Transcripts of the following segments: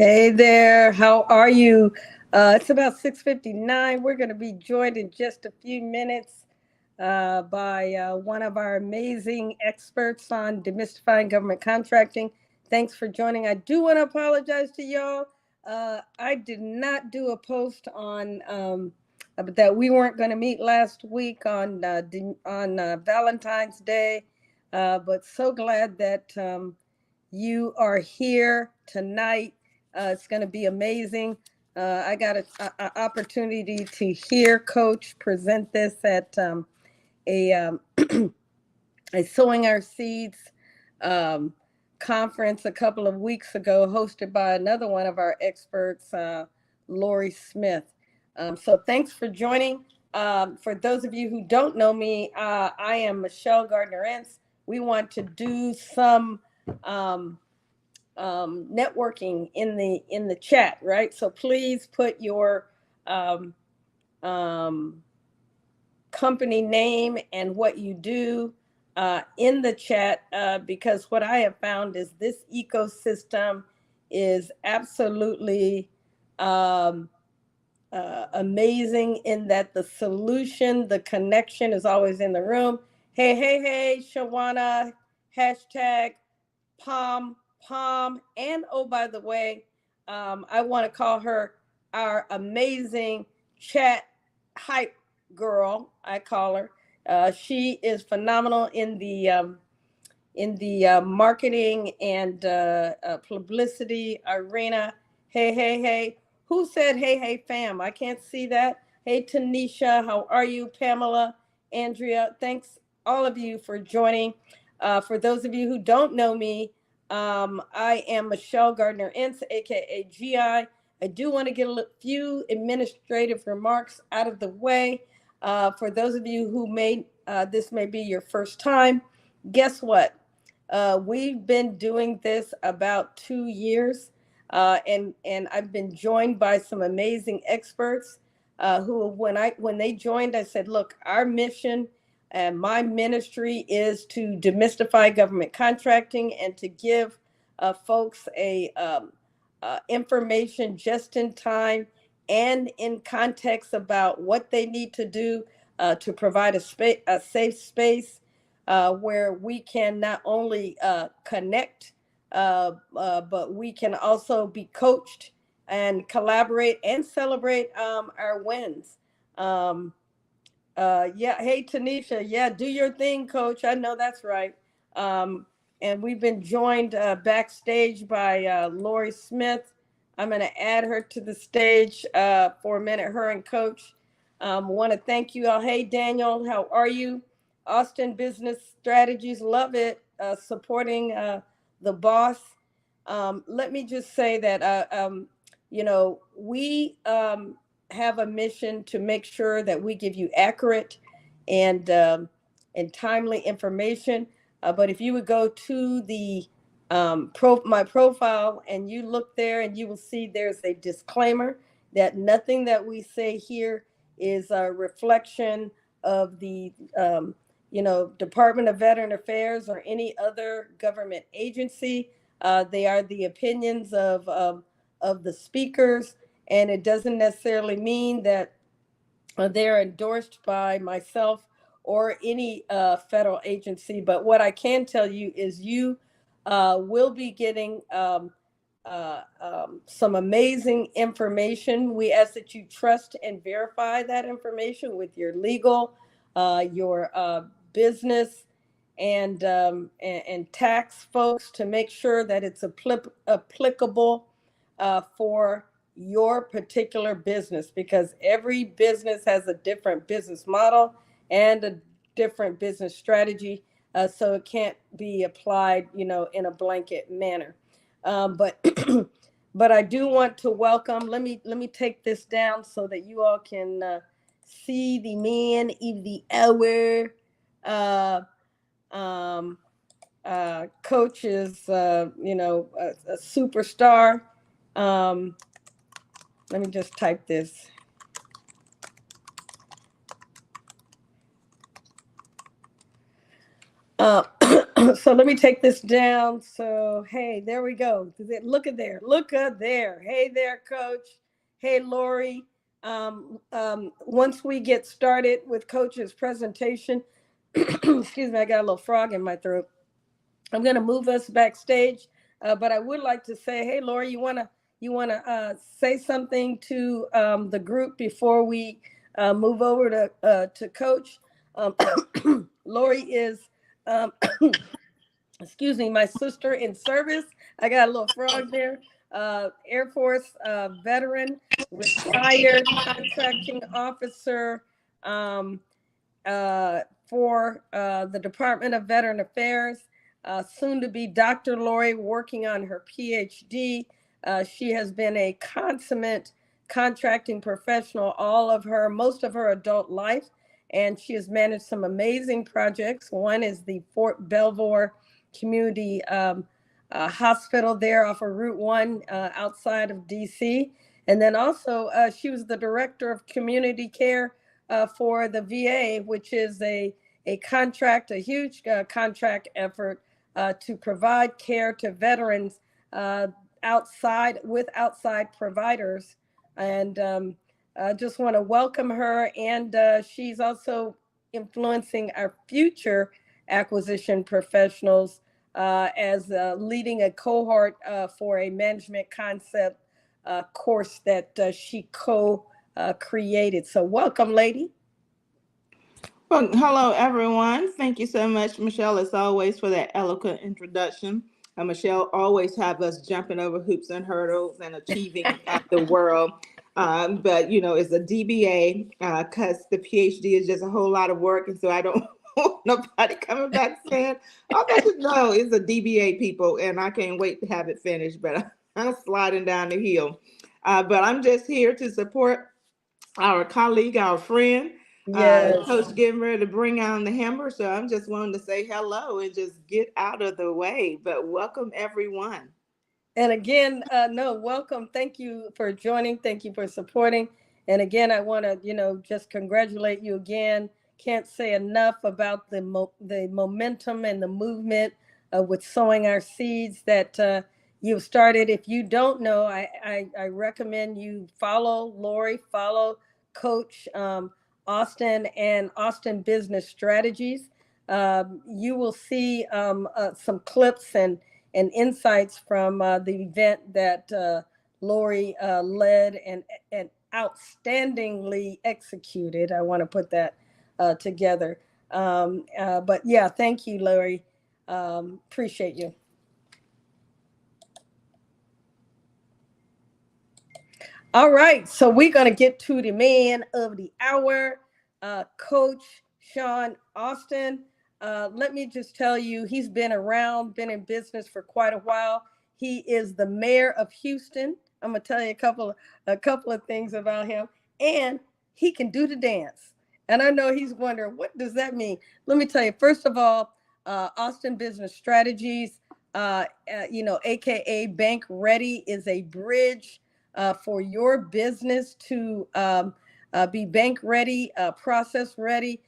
Hey there, how are you? It's about 6:59. We're going to be joined in just a few minutes by one of our amazing experts on demystifying government contracting. Thanks for joining. I do want to apologize to y'all. I did not do a post on that we weren't going to meet last week on Valentine's Day, but so glad that you are here tonight. It's going to be amazing. I got an opportunity to hear Coach present this at a, um, a Sowing Our Seeds um, conference a couple of weeks ago, hosted by another one of our experts, Lori Smith. So thanks for joining. For those of you who don't know me, I am Michelle Gardner-Ince. We want to do some um, networking in the chat, right? So please put your um, um, company name and what you do in the chat, because what I have found is this ecosystem is absolutely amazing in that the solution, the connection is always in the room. Hey, Shawana, hashtag Palm. And oh, by the way, I want to call her our amazing chat hype girl. I call her. She is phenomenal in the marketing and publicity arena. Hey. Who said hey, fam? I can't see that. Hey, Tanisha, how are you? Pamela, Andrea, thanks all of you for joining. For those of you who don't know me, I am Michelle Gardner-Ince, aka GI. I do want to get a few administrative remarks out of the way. For those of you who this may be your first time, guess what? We've been doing this about 2 years, and I've been joined by some amazing experts who, when they joined, I said, look, our mission and my ministry is to demystify government contracting and to give folks information just in time and in context about what they need to do to provide a safe space where we can not only connect, but we can also be coached and collaborate and celebrate our wins. Yeah, hey Tanisha, yeah, do your thing, Coach. I know that's right. Um, and we've been joined backstage by Lori Smith. I'm going to add her to the stage for a minute, her and Coach. Want to thank you all. Hey, Daniel, how are you? Austin Business Strategies, love it, supporting the boss. Let me just say that, we have a mission to make sure that we give you accurate and timely information. But if you would go to the my profile and you look there and you will see there's a disclaimer that nothing that we say here is a reflection of the Department of Veteran Affairs or any other government agency. They are the opinions of the speakers, and it doesn't necessarily mean that they're endorsed by myself or any federal agency. But what I can tell you is you will be getting some amazing information. We ask that you trust and verify that information with your legal, your business, and tax folks to make sure that it's applicable for your particular business, because every business has a different business model and a different business strategy. So it can't be applied, in a blanket manner. But but I do want to welcome. Let me take this down so that you all can see the man of the hour. Um, Coach is, a superstar. Um, Let me just type this. Uh, So let me take this down. So, hey, there we go. Look at there. Look at there. Hey there, coach. Hey, Lori. Once we get started with coach's presentation, excuse me, I got a little frog in my throat. I'm going to move us backstage, but I would like to say, hey, Lori, you wanna say something to the group before we move over to Coach. Um, Lori is, um, excuse me, my sister in service. I got a little frog there. Air Force veteran, retired contracting officer. Um, for the Department of Veteran Affairs, soon to be Dr. Lori, working on her PhD. She has been a consummate contracting professional most of her adult life, and she has managed some amazing projects. One is the Fort Belvoir Community Hospital there off of Route 1 outside of DC. And then also, she was the director of community care for the VA, which is a huge contract effort to provide care to veterans outside providers. And I just want to welcome her. And she's also influencing our future acquisition professionals as leading a cohort for a management concept course that she created. So welcome, lady. Well, hello, everyone. Thank you so much, Michelle, as always, for that eloquent introduction. Michelle always have us jumping over hoops and hurdles and achieving the world. But, it's a DBA because the PhD is just a whole lot of work. And so I don't want nobody coming back saying, oh, that's no, it's a DBA, people. And I can't wait to have it finished. But I'm sliding down the hill. But I'm just here to support our colleague, our friend, Yes. Coach getting ready to bring on the hammer. So I'm just wanting to say hello and just get out of the way. But welcome, everyone. And again, no, welcome. Thank you for joining. Thank you for supporting. And again, I want to, just congratulate you again. Can't say enough about the momentum and the movement with sowing our seeds that you've started. If you don't know, I recommend you follow Lori, follow Coach Austin and Austin Business Strategies. You will see some clips and insights from the event that Lori led and outstandingly executed. I want to put that together. But yeah, thank you, Lori. Appreciate you. All right, so we're going to get to the man of the hour, Coach Sean Austin. Let me just tell you, he's been around, been in business for quite a while. He is the mayor of Houston. I'm gonna tell you a couple of things about him, and he can do the dance. And I know he's wondering, what does that mean? Let me tell you. First of all, Austin Business Strategies, AKA Bank Ready, is a bridge for your business to be bank ready, process ready,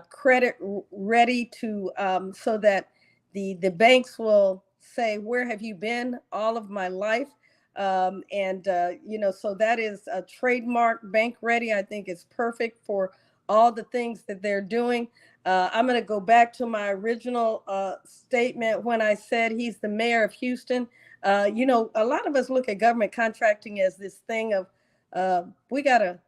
credit ready to so that the banks will say, where have you been all of my life? So that is a trademark. Bank ready, I think, is perfect for all the things that they're doing. I'm going to go back to my original statement when I said he's the mayor of Houston. A lot of us look at government contracting as this thing of we gotta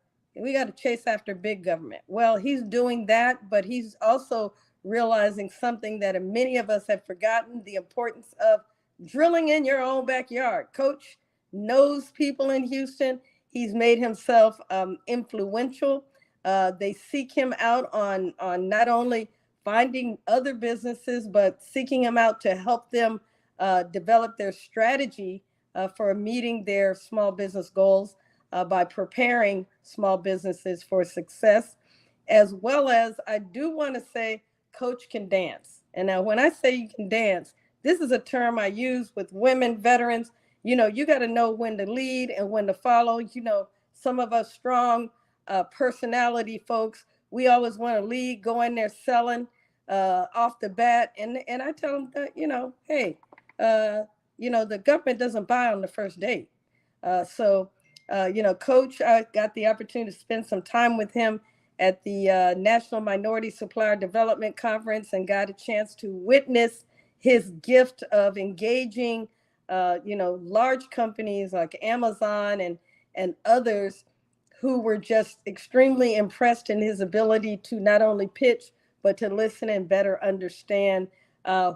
chase after big government. Well, he's doing that, but he's also realizing something that many of us have forgotten: the importance of drilling in your own backyard. Coach knows people in Houston. He's made himself influential. They seek him out on not only finding other businesses, but seeking him out to help them develop their strategy for meeting their small business goals by preparing small businesses for success. As well as, I do want to say, Coach can dance. And now, when I say you can dance, this is a term I use with women veterans. You got to know when to lead and when to follow. Some of us strong personality folks, we always want to lead, go in there selling. off the bat, and I tell them that hey, uh, the government doesn't buy on the first date. Coach, I got the opportunity to spend some time with him at the National Minority Supplier Development Conference and got a chance to witness his gift of engaging, large companies like Amazon and others who were just extremely impressed in his ability to not only pitch but to listen and better understand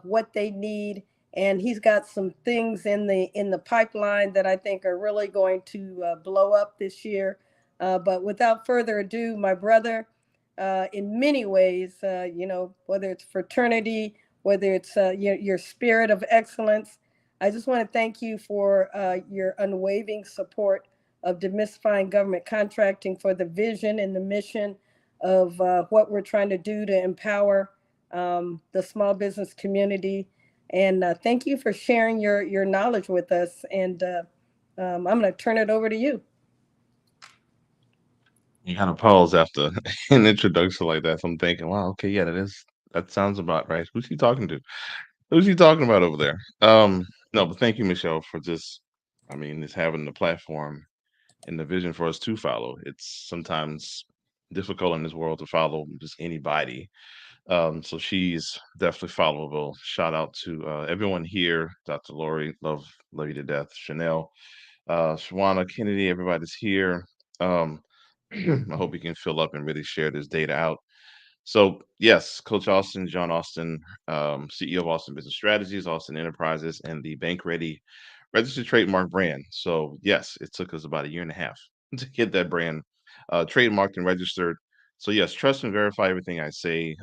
what they need. And he's got some things in the pipeline that I think are really going to blow up this year. But without further ado, my brother, in many ways, whether it's fraternity, whether it's your spirit of excellence, I just want to thank you for your unwavering support of demystifying government contracting, for the vision and the mission of what we're trying to do to empower the small business community. And thank you for sharing your knowledge with us. And I'm going to turn it over to you. You kind of pause after an introduction like that. So I'm thinking, wow, okay, yeah, that sounds about right. Who's he talking to? Who's he talking about over there? No, but thank you, Michelle, for just, I mean, just having the platform and the vision for us to follow. It's sometimes difficult in this world to follow just anybody. So she's definitely followable. Shout out to everyone here, Dr. Lori, love you to death. Chanel, Shawana, Kennedy, everybody's here. Um, I hope we can fill up and really share this data out. So yes, Coach Austin, John Austin, CEO of Austin Business Strategies, Austin Enterprises, and the Bank Ready registered trademark brand. So yes, it took us about a year and a half to get that brand trademarked and registered. So yes, trust and verify everything I say.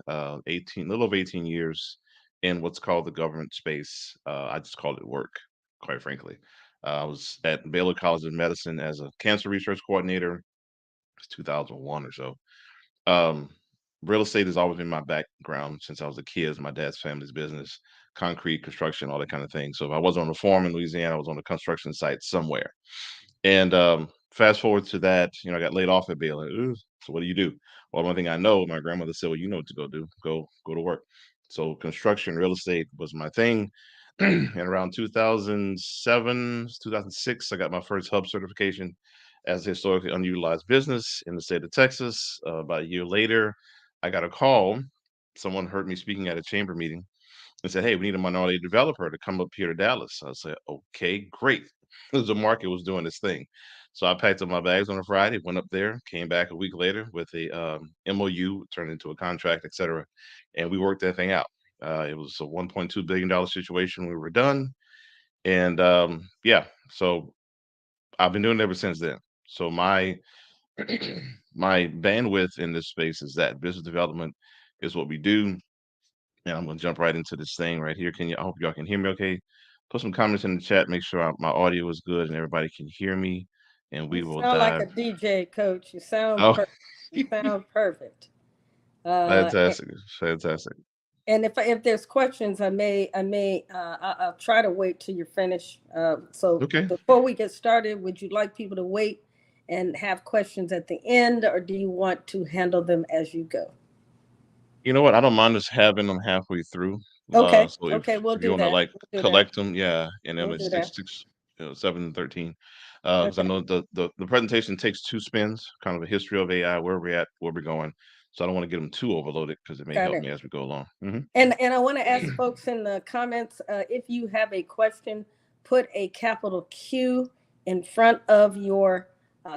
18, little over 18 years in what's called the government space. I just called it work, quite frankly. I was at Baylor College of Medicine as a cancer research coordinator. It's 2001 or so. um, Real estate has always been my background since I was a kid. It's my dad's family's business, concrete construction, all that kind of thing. So if I wasn't on a farm in Louisiana, I was on a construction site somewhere. And fast forward to that, I got laid off at Baylor. Ooh, so what do you do? Well, one thing I know, my grandmother said, well, you know what to go do. Go to work. So construction, real estate was my thing. And around 2007, 2006, I got my first hub certification as a historically unutilized business in the state of Texas. About a year later, I got a call. Someone heard me speaking at a chamber meeting and said, "Hey, we need a minority developer to come up here to Dallas." I said, "Okay, great." The market was doing its thing, so I packed up my bags on a Friday, went up there, came back a week later with a MOU, turned into a contract, etc., and we worked that thing out. It was a $1.2 billion situation. We were done, and yeah, so I've been doing it ever since then. So my my bandwidth in this space is that business development is what we do. And I'm gonna jump right into this thing right here. I hope y'all can hear me okay. Put some comments in the chat, make sure my audio is good and everybody can hear me. And we You will sound like dive. a DJ, Coach. You sound Oh, perfect. You sound perfect. Uh, fantastic. Fantastic. And if there's questions, I'll try to wait till you're finished. So Okay. before we get started, would you like people to wait and have questions at the end, or do you want to handle them as you go? You know what? I don't mind us having them halfway through. Okay, So okay, we'll if you do want to that. like We'll do that. collect them, yeah, and then We'll it's do that. 7 and 13. Because I Okay, know the presentation takes two spins, kind of a history of AI, where we're at, where we're going. So I don't want to get them too overloaded because it may got help it. me as we go along. And I want to ask folks in the comments, if you have a question, put a capital Q in front of your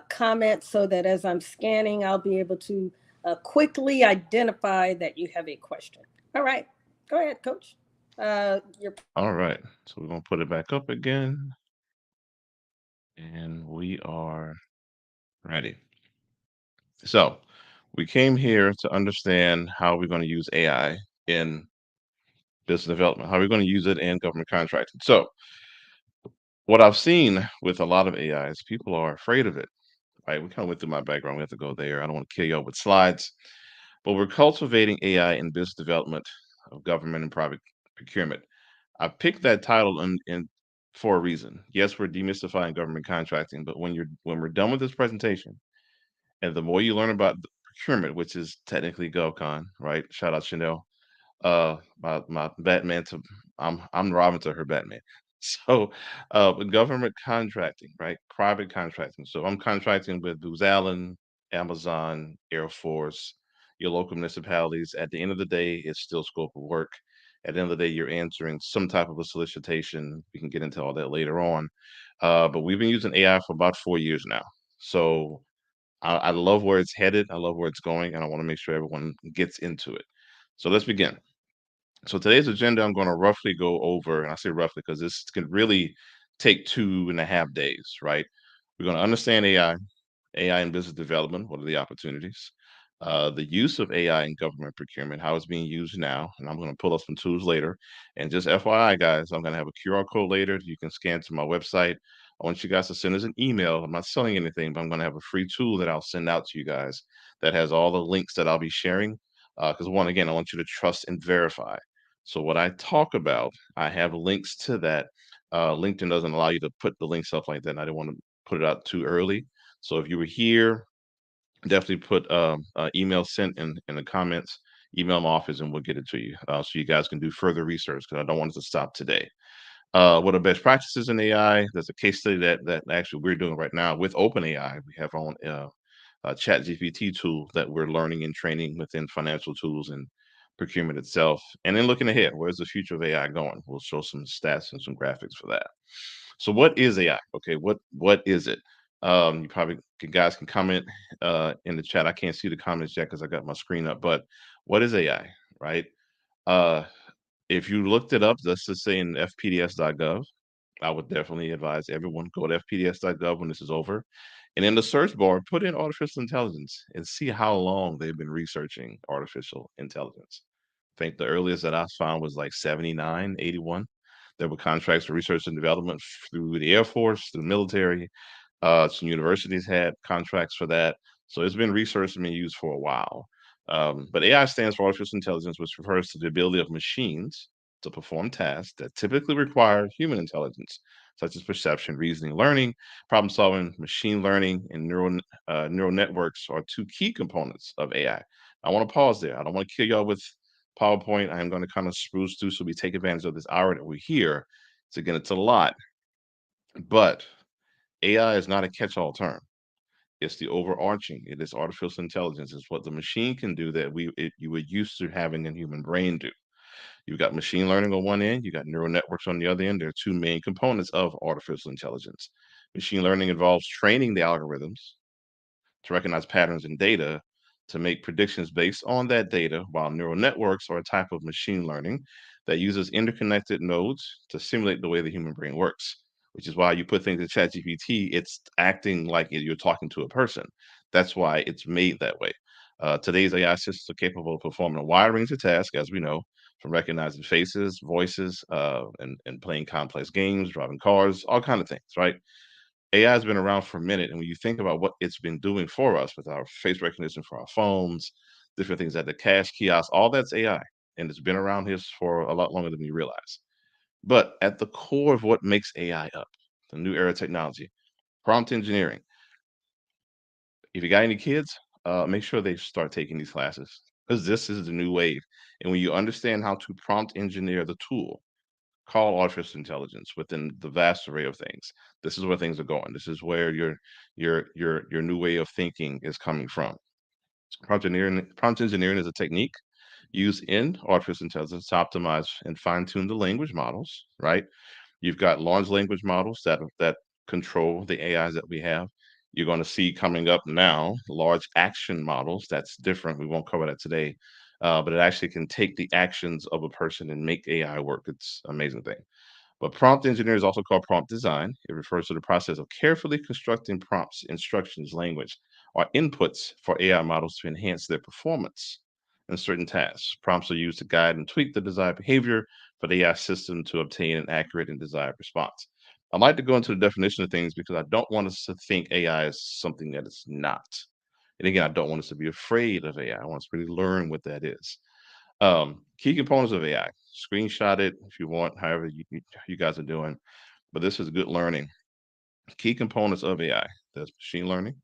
comment so that as I'm scanning, I'll be able to quickly identify that you have a question. All right, go ahead, Coach. Your All right. So we're gonna put it back up again, and we are ready. So we came here to understand how we're going to use AI in business development, how we're going to use it in government contracting. So what I've seen with a lot of AI is people are afraid of it. Right? We kind of went through my background. We have to go there. I don't want to kill you all with slides, but we're cultivating AI in business development of government and private procurement. I picked that title for a reason. Yes, we're demystifying government contracting, but when we're done with this presentation, and the more you learn about the procurement, which is technically GovCon, right? Shout out Chanel. My Batman to I'm Robin to her Batman. So, with government contracting, right? Private contracting. So I'm contracting with Booz Allen, Amazon, Air Force, your local municipalities. At the end of the day, it's still scope of work. At the end of the day, you're answering some type of a solicitation. We can get into all that later on. But we've been using AI for about 4 years now. So I love where it's headed. I love where it's going, and I want to make sure everyone gets into it. So let's begin. So today's agenda, I'm going to roughly go over, and I say roughly because this can really take 2.5 days, right? We're going to understand AI in business development. What are the opportunities? The use of AI in government procurement, how it's being used now, and I'm going to pull up some tools later. And just FYI, guys, I'm going to have a QR code later. You can scan to my website. I want you guys to send us an email. I'm not selling anything, but I'm going to have a free tool that I'll send out to you guys that has all the links that I'll be sharing. Because one, again, I want you to trust and verify. So what I talk about, I have links to that. LinkedIn doesn't allow you to put the links up like that, and I didn't want to put it out too early. So if you were here, definitely put email sent in the comments. Email my office, and we'll get it to you, so you guys can do further research. Because I don't want it to stop today. What are best practices in AI? There's a case study that actually we're doing right now with OpenAI. We have our own Chat GPT tool that we're learning and training within financial tools and procurement itself. And then looking ahead, where's the future of AI going? We'll show some stats and some graphics for that. So what is AI? Okay, what is it? You probably guys can comment in the chat. I can't see the comments yet because I got my screen up. But what is AI? Right? Uh, if you looked it up, let's just say in fpds.gov, I would definitely advise everyone go to fpds.gov when this is over. And in the search bar, put in artificial intelligence and see how long they've been researching artificial intelligence. I think the earliest that I found was like 79, 81. There were contracts for research and development through the Air Force, through the military, some universities had contracts for that. So it's been researched and been used for a while. But AI stands for artificial intelligence, which refers to the ability of machines to perform tasks that typically require human intelligence, such as perception, reasoning, learning, problem solving. Machine learning and neural networks are two key components of AI. I want to pause there. I don't want to kill y'all with PowerPoint. I am going to kind of spruce through so we take advantage of this hour that we're here. So again, it's a lot, but AI is not a catch-all term. It's the overarching. It is artificial intelligence. It's what the machine can do that you were used to having a human brain do. You've got machine learning on one end, you got neural networks on the other end. There are two main components of artificial intelligence. Machine learning involves training the algorithms to recognize patterns in data to make predictions based on that data, while neural networks are a type of machine learning that uses interconnected nodes to simulate the way the human brain works, which is why you put things in ChatGPT, it's acting like you're talking to a person. That's why it's made that way. Today's AI systems are capable of performing a wide range of tasks, as we know, from recognizing faces, voices, and playing complex games, driving cars, all kind of things, right? AI has been around for a minute, and when you think about what it's been doing for us with our face recognition for our phones, different things at the cash kiosk, all that's AI, and it's been around here for a lot longer than we realize. But at the core of what makes AI up, the new era technology, prompt engineering. If you got any kids, make sure they start taking these classes because this is the new wave. And when you understand how to prompt engineer the tool, call artificial intelligence within the vast array of things. This is where things are going. This is where your new way of thinking is coming from. Prompt engineering is a technique used in artificial intelligence to optimize and fine tune the language models. Right? You've got large language models that control the AIs that we have. You're going to see coming up now large action models. That's different. We won't cover that today, but it actually can take the actions of a person and make AI work. It's an amazing thing. But prompt engineering is also called prompt design. It refers to the process of carefully constructing prompts, instructions, language, or inputs for AI models to enhance their performance in certain tasks. Prompts are used to guide and tweak the desired behavior for the AI system to obtain an accurate and desired response. I like to go into the definition of things because I don't want us to think AI is something that it's not. And again, I don't want us to be afraid of AI. I want us to really learn what that is. Key components of AI. Screenshot it if you want, however you guys are doing. But this is good learning. Key components of AI. There's machine learning.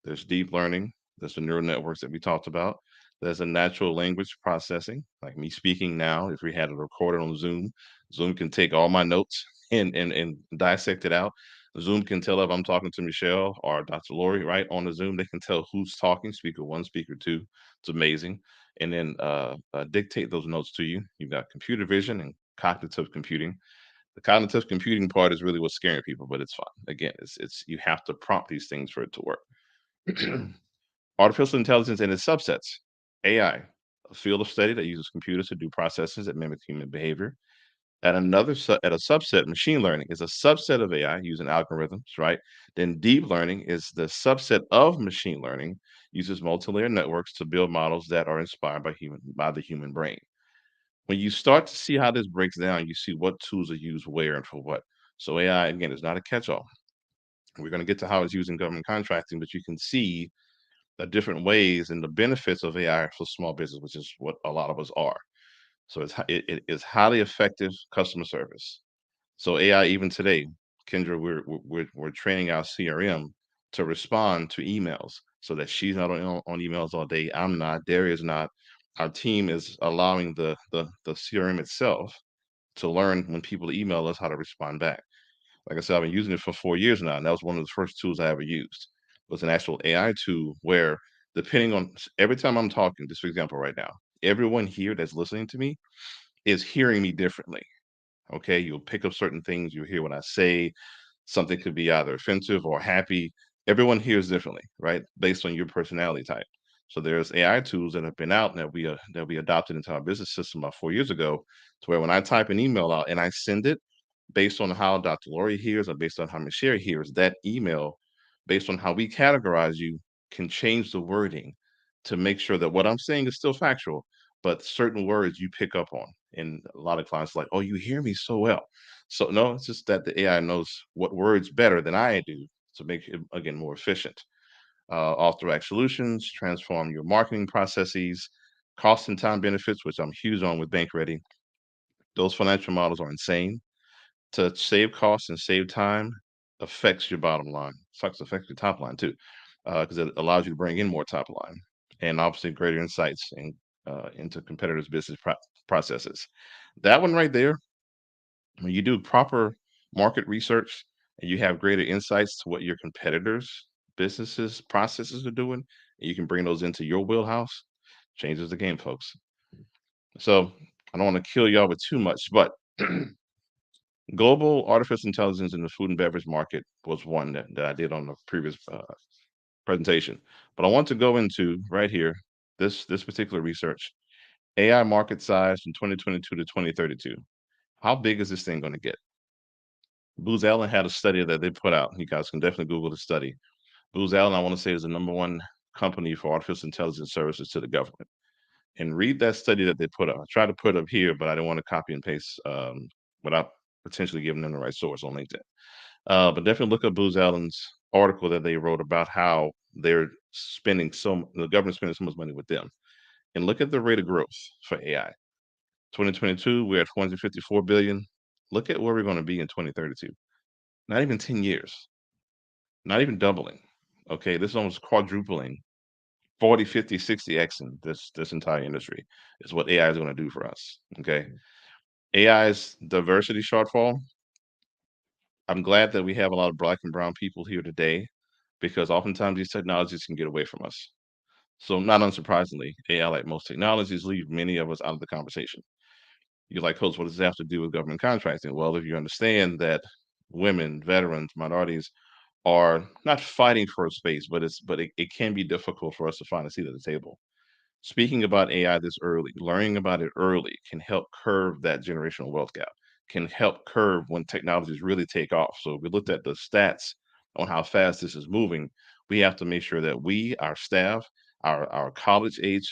There's deep learning. There's the neural networks that we talked about. There's a natural language processing, like me speaking now. If we had it recorded on Zoom, Zoom can take all my notes and dissect it out. Zoom can tell if I'm talking to Michelle or Dr. Lori, right? On the Zoom, they can tell who's talking, speaker one, speaker two. It's amazing. And then dictate those notes to you. You've got computer vision and cognitive computing. The cognitive computing part is really what's scaring people, but it's fine. Again, it's you have to prompt these things for it to work. Artificial intelligence and its subsets. AI, a field of study that uses computers to do processes that mimic human behavior. At a subset, machine learning is a subset of AI using algorithms, right? Then deep learning is the subset of machine learning, uses multi-layer networks to build models that are inspired by the human brain. When you start to see how this breaks down, you see what tools are used where and for what. So AI, again, is not a catch-all. We're going to get to how it's used in government contracting, but you can see the different ways and the benefits of AI for small business, which is what a lot of us are. So it is highly effective customer service. So AI, even today, Kendra, we're training our CRM to respond to emails so that she's not on emails all day. I'm not. Daria's not. Our team is allowing the CRM itself to learn when people email us how to respond back. Like I said, I've been using it for 4 years now, and that was one of the first tools I ever used. It was an actual AI tool where, depending on every time I'm talking, just for example, right now, everyone here that's listening to me is hearing me differently. Okay, you'll pick up certain things, you'll hear what I say. Something could be either offensive or happy. Everyone hears differently, right? Based on your personality type. So there's AI tools that have been out that we adopted into our business system about 4 years ago, to where when I type an email out and I send it, based on how Dr. Lori hears or based on how Michelle hears that email, based on how we categorize you, can change the wording to make sure that what I'm saying is still factual, but certain words you pick up on. And a lot of clients are like, oh, you hear me so well. So no, it's just that the AI knows what words better than I do to make it again more efficient. Author solutions, transform your marketing processes, cost and time benefits, which I'm huge on with Bank Ready. Those financial models are insane. To save costs and save time affects your bottom line. Sucks affects your top line too, because it allows you to bring in more top line and obviously greater insights into competitors' business processes. That one right there, when you do proper market research and you have greater insights to what your competitors' businesses processes are doing, and you can bring those into your wheelhouse, changes the game, folks. So I don't want to kill y'all with too much, but global artificial intelligence in the food and beverage market was one that I did on the previous presentation. But I want to go into right here this particular research: AI market size from 2022 to 2032. How big is this thing going to get? Booz Allen had a study that they put out. You guys can definitely Google the study. Booz Allen, I want to say, is the number one company for artificial intelligence services to the government. And read that study that they put up. I tried to put it up here, but I didn't want to copy and paste without potentially giving them the right source on LinkedIn. But definitely look up Booz Allen's article that they wrote about how the government's spending so much money with them. And look at the rate of growth for AI. 2022, we're at 454 billion. Look at where we're going to be in 2032. Not even 10 years, not even doubling. Okay, this is almost quadrupling, 40, 50, 60x in this entire industry is what AI is going to do for us. Okay. AI's diversity shortfall. I'm glad that we have a lot of black and brown people here today because oftentimes these technologies can get away from us. So, not unsurprisingly, AI, like most technologies, leave many of us out of the conversation. You're like, Coach, what does this have to do with government contracting? Well, if you understand that women, veterans, minorities are not fighting for a space, but it can be difficult for us to find a seat at the table. Speaking about AI this early, learning about it early can help curb that generational wealth gap, can help curb when technologies really take off. So if we looked at the stats on how fast this is moving, we have to make sure that we, our staff, our college age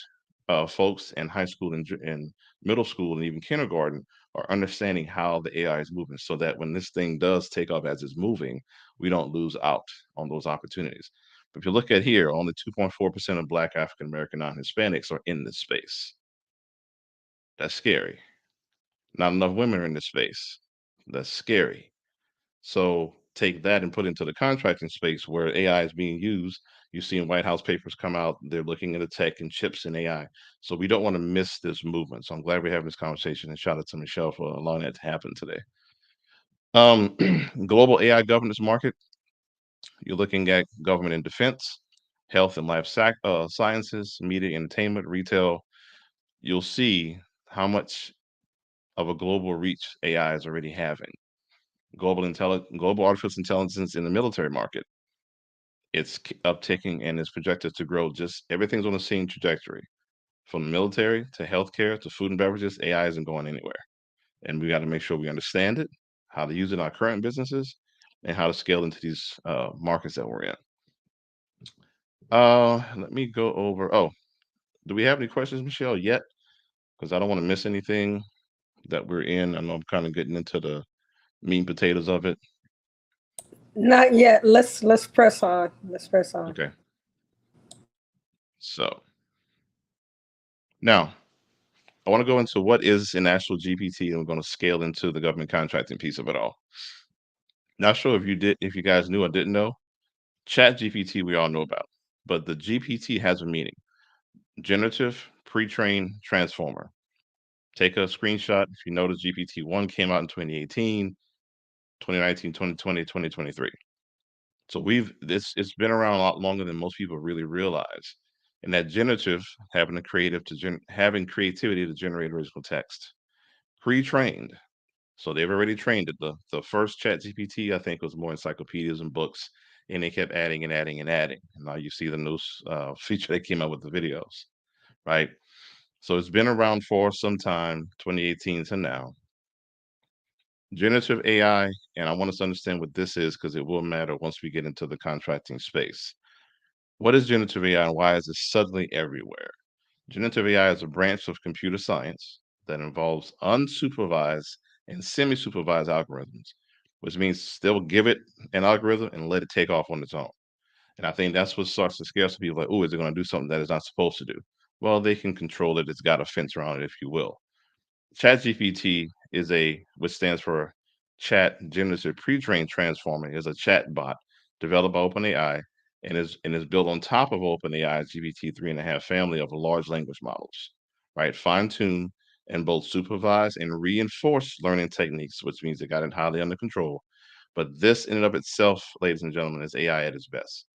folks and high school and middle school and even kindergarten are understanding how the AI is moving so that when this thing does take off as it's moving, we don't lose out on those opportunities. But if you look at here, only 2.4% of Black, African American, non-Hispanics are in this space. That's scary. Not enough women are in this space. That's scary. So take that and put it into the contracting space where AI is being used. You see in White House papers come out, they're looking into tech and chips and AI. So we don't want to miss this movement. So I'm glad we're having this conversation, and shout out to Michelle for allowing that to happen today. Um, global AI governance market, you're looking at government and defense, health and life sciences, media, entertainment, retail. You'll see how much of a global reach AI is already having. Global artificial intelligence in the military market, it's upticking and is projected to grow. Just everything's on the same trajectory. From the military to healthcare to food and beverages, AI isn't going anywhere. And we got to make sure we understand it, how to use it in our current businesses, and how to scale into these markets that we're in. Let me go over. Oh, do we have any questions, Michelle, yet? Because I don't want to miss anything that we're in. I know I'm kind of getting into the meat and potatoes of it. Not yet. Let's press on. Let's press on. Okay. So now I want to go into what is an actual GPT, and we're going to scale into the government contracting piece of it all. Not sure if you guys knew or didn't know. Chat GPT we all know about, but the GPT has a meaning. Generative pre-trained transformer. Take a screenshot. If you notice, GPT-1 came out in 2018, 2019, 2020, 2023. So it's been around a lot longer than most people really realize. And that generative having creativity to generate original text. Pre-trained. So they've already trained it. The first chat GPT, I think, was more encyclopedias and books, and they kept adding and adding and adding. And now you see the new feature they came out with the videos, right? So it's been around for some time, 2018 to now. Generative AI, and I want us to understand what this is because it will matter once we get into the contracting space. What is generative AI and why is it suddenly everywhere? Generative AI is a branch of computer science that involves unsupervised and semi-supervised algorithms, which means they'll give it an algorithm and let it take off on its own. And I think that's what starts to scare some people like, oh, is it going to do something that it's not supposed to do? Well, they can control it. It's got a fence around it, if you will. ChatGPT which stands for Chat Generative Pre-trained Transformer, is a chat bot developed by OpenAI and is built on top of OpenAI's GPT 3.5 family of large language models, right? Fine-tuned and both supervised and reinforced learning techniques, which means they got it highly under control. But this in and of itself, ladies and gentlemen, is AI at its best.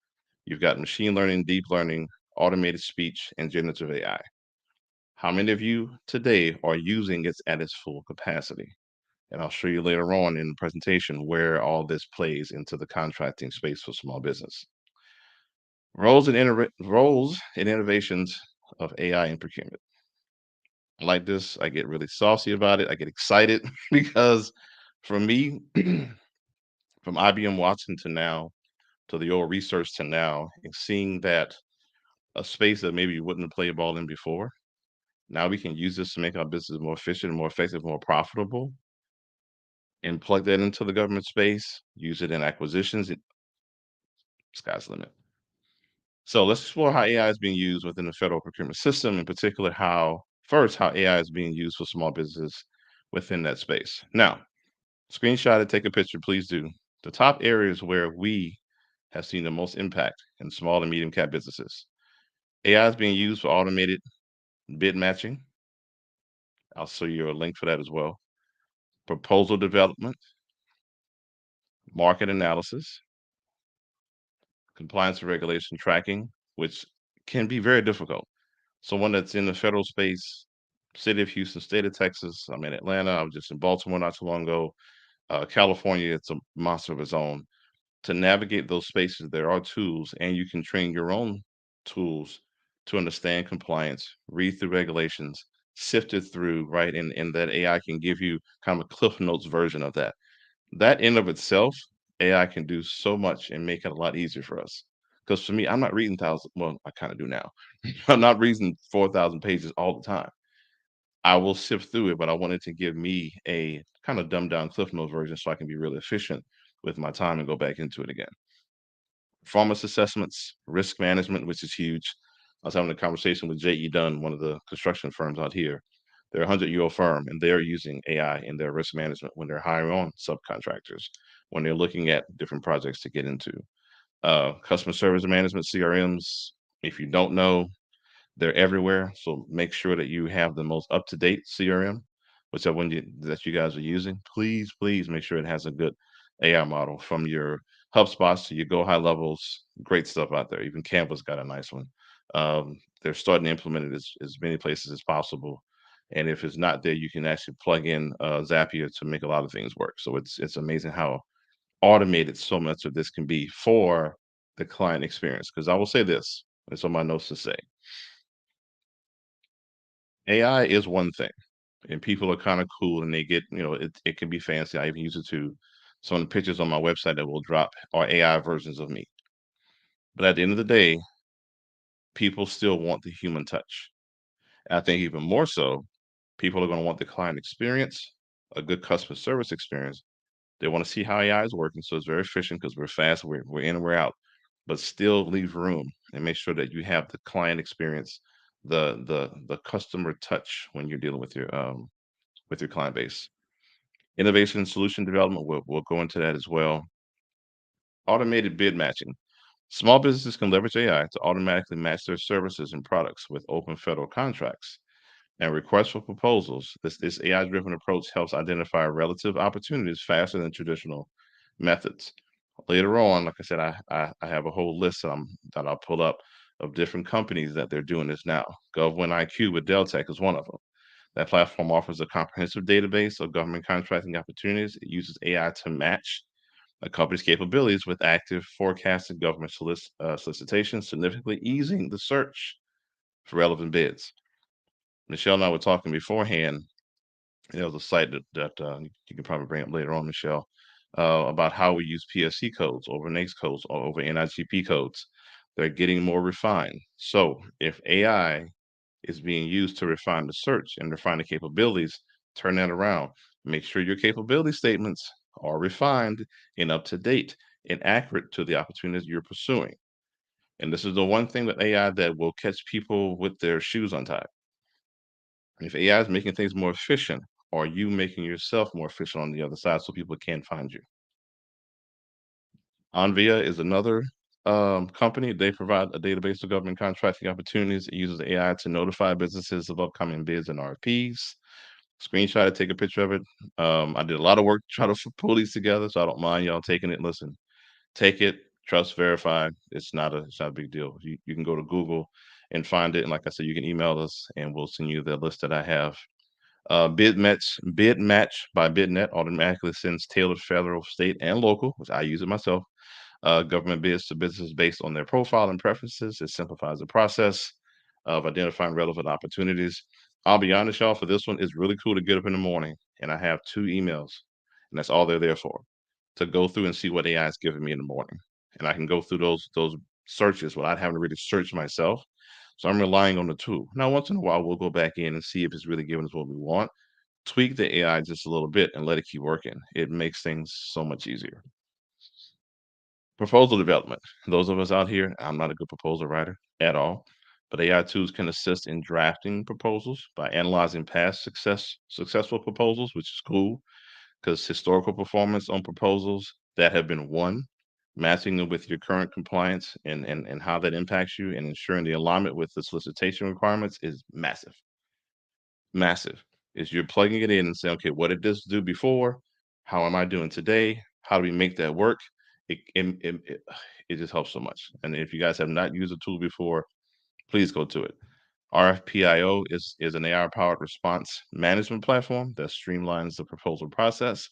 You've got machine learning, deep learning, automated speech, and generative AI. How many of you today are using it at its full capacity? And I'll show you later on in the presentation where all this plays into the contracting space for small business. Roles and innovations of AI in procurement. I like this. I get really saucy about it. I get excited because for me, from IBM Watson to now, to the old research to now, and seeing that a space that maybe you wouldn't have played ball in before, now we can use this to make our business more efficient, more effective, more profitable, and plug that into the government space, use it in acquisitions. Sky's the limit. So let's explore how AI is being used within the federal procurement system, in particular how AI is being used for small businesses within that space. Now, screenshot it, take a picture, please do. The top areas where we have seen the most impact in small and medium cap businesses. AI is being used for automated bid matching. I'll show you a link for that as well. Proposal development, market analysis, compliance and regulation tracking, which can be very difficult. Someone that's in the federal space, city of Houston, state of Texas, I'm in Atlanta, I was just in Baltimore not too long ago, California, it's a monster of its own. To navigate those spaces, there are tools, and you can train your own tools to understand compliance, read through regulations, sift it through, right? And that AI can give you kind of a Cliff Notes version of that. That in of itself, AI can do so much and make it a lot easier for us. Because for me, I'm not reading thousands. Well, I kind of do now. I'm not reading 4,000 pages all the time. I will sift through it, but I wanted to give me a kind of dumbed down Cliff Notes version so I can be really efficient with my time and go back into it again. Performance assessments, risk management, which is huge. I was having a conversation with J.E. Dunn, one of the construction firms out here. They're a 100-year-old firm, and they're using AI in their risk management when they're hiring on subcontractors. when they're looking at different projects to get into. Customer service management CRMs, if you don't know, they're everywhere. So make sure that you have the most up to date CRM, whichever one that you guys are using. Please, please make sure it has a good AI model from your HubSpots to your Go High Levels. Great stuff out there. Even Canva's got a nice one. They're starting to implement it as many places as possible. And if it's not there, you can actually plug in Zapier to make a lot of things work. So it's amazing how automated so much of this can be for the client experience. Because I will say this, it's on my notes to say AI is one thing, and people are kind of cool and they get, it can be fancy. I even use it to some of the pictures on my website that will drop are AI versions of me. But at the end of the day, people still want the human touch. And I think even more so, people are going to want the client experience, a good customer service experience. They want to see how AI is working. So it's very efficient because we're fast, we're in and we're out, but still leave room and make sure that you have the client experience, the customer touch when you're dealing with your client base. Innovation and solution development, we'll go into that as well. Automated bid matching. Small businesses can leverage AI to automatically match their services and products with open federal contracts and requests for proposals. This AI-driven approach helps identify relative opportunities faster than traditional methods. Later on, like I said, I have a whole list that I'll pull up of different companies that they're doing this now. GovWin IQ with Deltek is one of them. That platform offers a comprehensive database of government contracting opportunities. It uses AI to match a company's capabilities with active forecasted government solicitations, significantly easing the search for relevant bids. Michelle and I were talking beforehand. There was a site that you can probably bring up later on, Michelle, about how we use PSC codes over NAICS codes or over NIGP codes. They're getting more refined. So if AI is being used to refine the search and refine the capabilities, turn that around. Make sure your capability statements are refined and up to date and accurate to the opportunities you're pursuing. And this is the one thing with AI that will catch people with their shoes untied. If AI is making things more efficient, are you making yourself more efficient on the other side so people can find you? Onvia is another company. They provide a database of government contracting opportunities. It uses AI to notify businesses of upcoming bids and RFPs. Screenshot it, take a picture of it. I did a lot of work trying to pull these together, so I don't mind y'all taking it. Listen, take it, trust, verify. It's not a big deal. You can go to Google and find it, and like I said, you can email us, and we'll send you the list that I have. Bid Match by BidNet automatically sends tailored federal, state, and local, which I use it myself, government bids to businesses based on their profile and preferences. It simplifies the process of identifying relevant opportunities. I'll be honest, y'all, for this one, it's really cool to get up in the morning and I have two emails, and that's all they're there for, to go through and see what AI is giving me in the morning. And I can go through those searches without having to really search myself. So I'm relying on the tool. Now, once in a while, we'll go back in and see if it's really giving us what we want. Tweak the AI just a little bit and let it keep working. It makes things so much easier. Proposal development. Those of us out here, I'm not a good proposal writer at all, but AI tools can assist in drafting proposals by analyzing past successful proposals, which is cool because historical performance on proposals that have been won, matching them with your current compliance and how that impacts you and ensuring the alignment with the solicitation requirements is massive. Massive. Is you're plugging it in and saying, okay, what did this do before? How am I doing today? How do we make that work? It just helps so much. And if you guys have not used the tool before, please go to it. RFPIO is an AI-powered response management platform that streamlines the proposal process.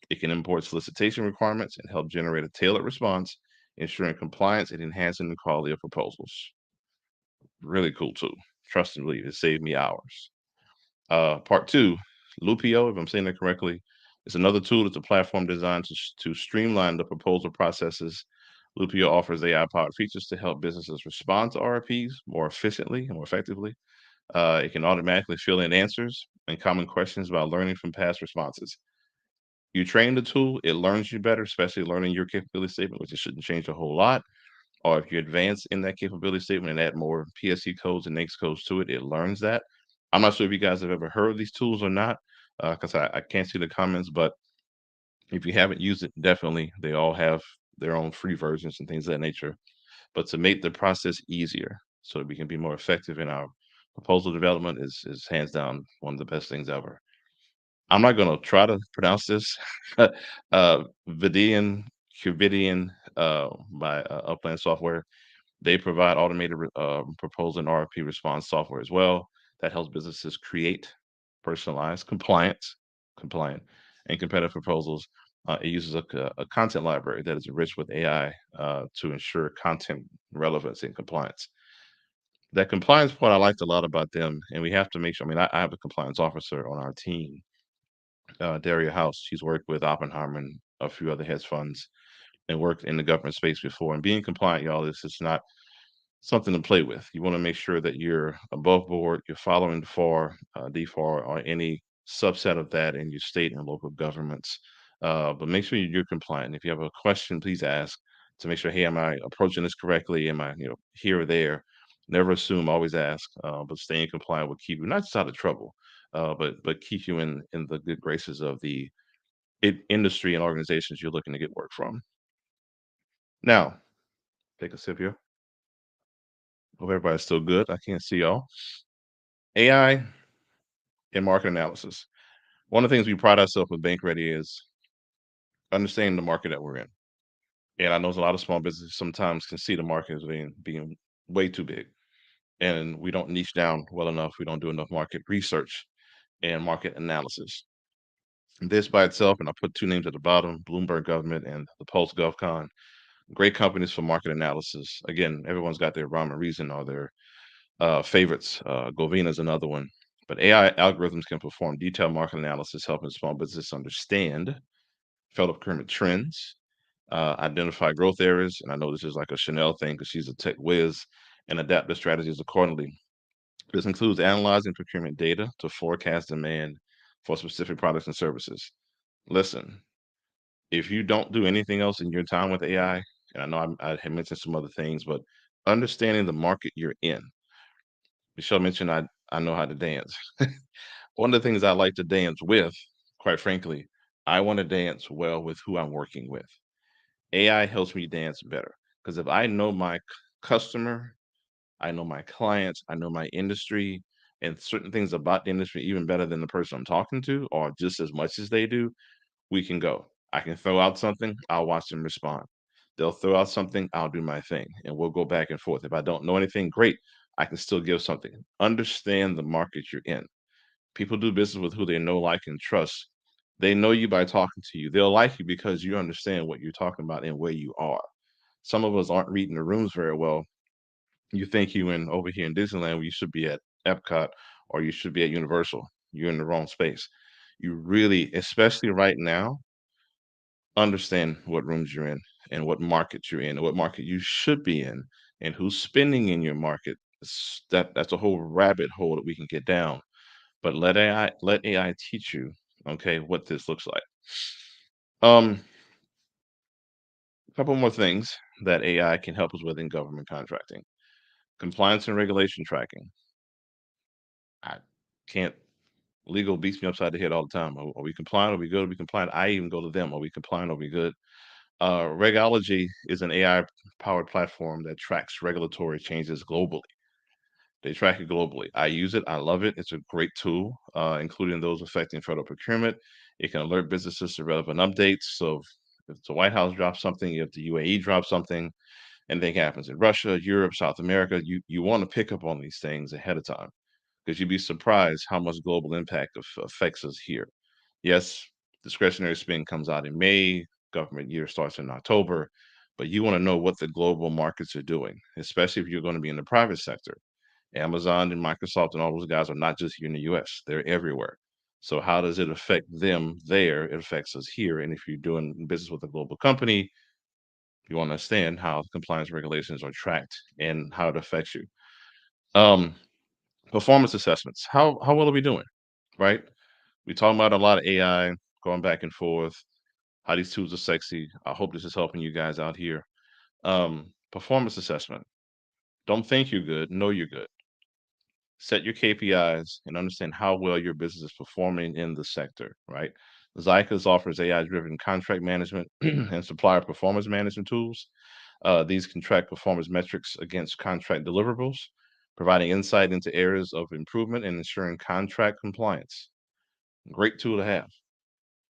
It can import solicitation requirements and help generate a tailored response, ensuring compliance and enhancing the quality of proposals. Really cool tool. Trust and believe. It saved me hours. Part two, Lupio, if I'm saying that correctly, is another tool. It's a platform designed to streamline the proposal processes. Lupio offers AI-powered features to help businesses respond to RFPs more efficiently and more effectively. It can automatically fill in answers and common questions by learning from past responses. You train the tool, it learns you better, especially learning your capability statement, which it shouldn't change a whole lot. Or if you advance in that capability statement and add more PSC codes and NAICS codes to it, it learns that. I'm not sure if you guys have ever heard of these tools or not, because I can't see the comments, but If you haven't used it, definitely they all have their own free versions and things of that nature. But to make the process easier so that we can be more effective in our proposal development is hands down one of the best things ever. I'm not going to try to pronounce this. Vidian, Cuvidian, by Upland Software. They provide automated proposal and RFP response software as well that helps businesses create personalized, compliant, and competitive proposals. It uses a content library that is enriched with AI to ensure content relevance and compliance. That compliance part I liked a lot about them, and we have to make sure. I mean, I have a compliance officer on our team, Daria House. She's worked with Oppenheimer and a few other hedge funds and worked in the government space before. And being compliant, y'all, is just not something to play with. You want to make sure that you're above board, you're following the FAR, DFAR, or any subset of that in your state and local governments. But make sure you're compliant. If you have a question, please ask to make sure, hey, am I approaching this correctly? Am I, here or there? Never assume, always ask. But staying compliant will keep you not just out of trouble, but keep you in the good graces of the industry and organizations you're looking to get work from. Now, take a sip here. Hope everybody's still good. I can't see y'all. AI and market analysis. One of the things we pride ourselves with Bank Ready is understanding the market that we're in. And I know a lot of small businesses sometimes can see the market as being way too big. And we don't niche down well enough. We don't do enough market research and market analysis. This by itself, and I put two names at the bottom, Bloomberg Government and the Pulse GovCon, great companies for market analysis. Again, everyone's got their rhyme and reason or their favorites. Govina is another one. But AI algorithms can perform detailed market analysis, helping small businesses understand fellow procurement trends, identify growth areas. And I know this is like a Chanel thing because she's a tech whiz, and adapt their strategies accordingly. This includes analyzing procurement data to forecast demand for specific products and services. Listen, if you don't do anything else in your time with AI, and I know I had mentioned some other things, but understanding the market you're in. Michelle mentioned I know how to dance. One of the things I like to dance with, quite frankly, I want to dance well with who I'm working with. AI helps me dance better because if I know my customer, I know my clients, I know my industry, and certain things about the industry even better than the person I'm talking to, or just as much as they do, we can go. I can throw out something, I'll watch them respond. They'll throw out something, I'll do my thing, and we'll go back and forth. If I don't know anything, great. I can still give something. Understand the market you're in. People do business with who they know, like, and trust. They know you by talking to you. They'll like you because you understand what you're talking about and where you are. Some of us aren't reading the rooms very well. You think you in over here in Disneyland, where you should be at Epcot or you should be at Universal. You're in the wrong space. You really, especially right now, understand what rooms you're in and what market you're in and what market you should be in and who's spending in your market. That's a whole rabbit hole that we can get down. But let AI teach you, okay, what this looks like. A couple more things that AI can help us with in government contracting. Compliance and regulation tracking. I can't legal beats me upside the head all the time. Are we compliant? Are we good? Are we compliant? I even go to them. Are we compliant? Are we good? Regology is an AI powered platform that tracks regulatory changes globally. They track it globally. I use it. I love it. It's a great tool, including those affecting federal procurement. It can alert businesses to relevant updates. So if the White House drops something, if the UAE drops something, anything happens in Russia, Europe, South America, you want to pick up on these things ahead of time because you'd be surprised how much global impact affects us here. Yes, discretionary spend comes out in May, government year starts in October, but you want to know what the global markets are doing, especially if you're going to be in the private sector. Amazon and Microsoft and all those guys are not just here in the US, they're everywhere. So how does it affect them there? It affects us here. And if you're doing business with a global company, you understand how compliance regulations are tracked and how it affects you. Um, Performance assessments. How well are we doing? Right? We talk about a lot of AI going back and forth, how these tools are sexy. I hope this is helping you guys out here. Performance assessment. Don't think you're good, know you're good. set your KPIs, and understand how well your business is performing in the sector, right? Zycas offers AI driven contract management and supplier performance management tools. These can track performance metrics against contract deliverables, providing insight into areas of improvement and ensuring contract compliance. Great tool to have.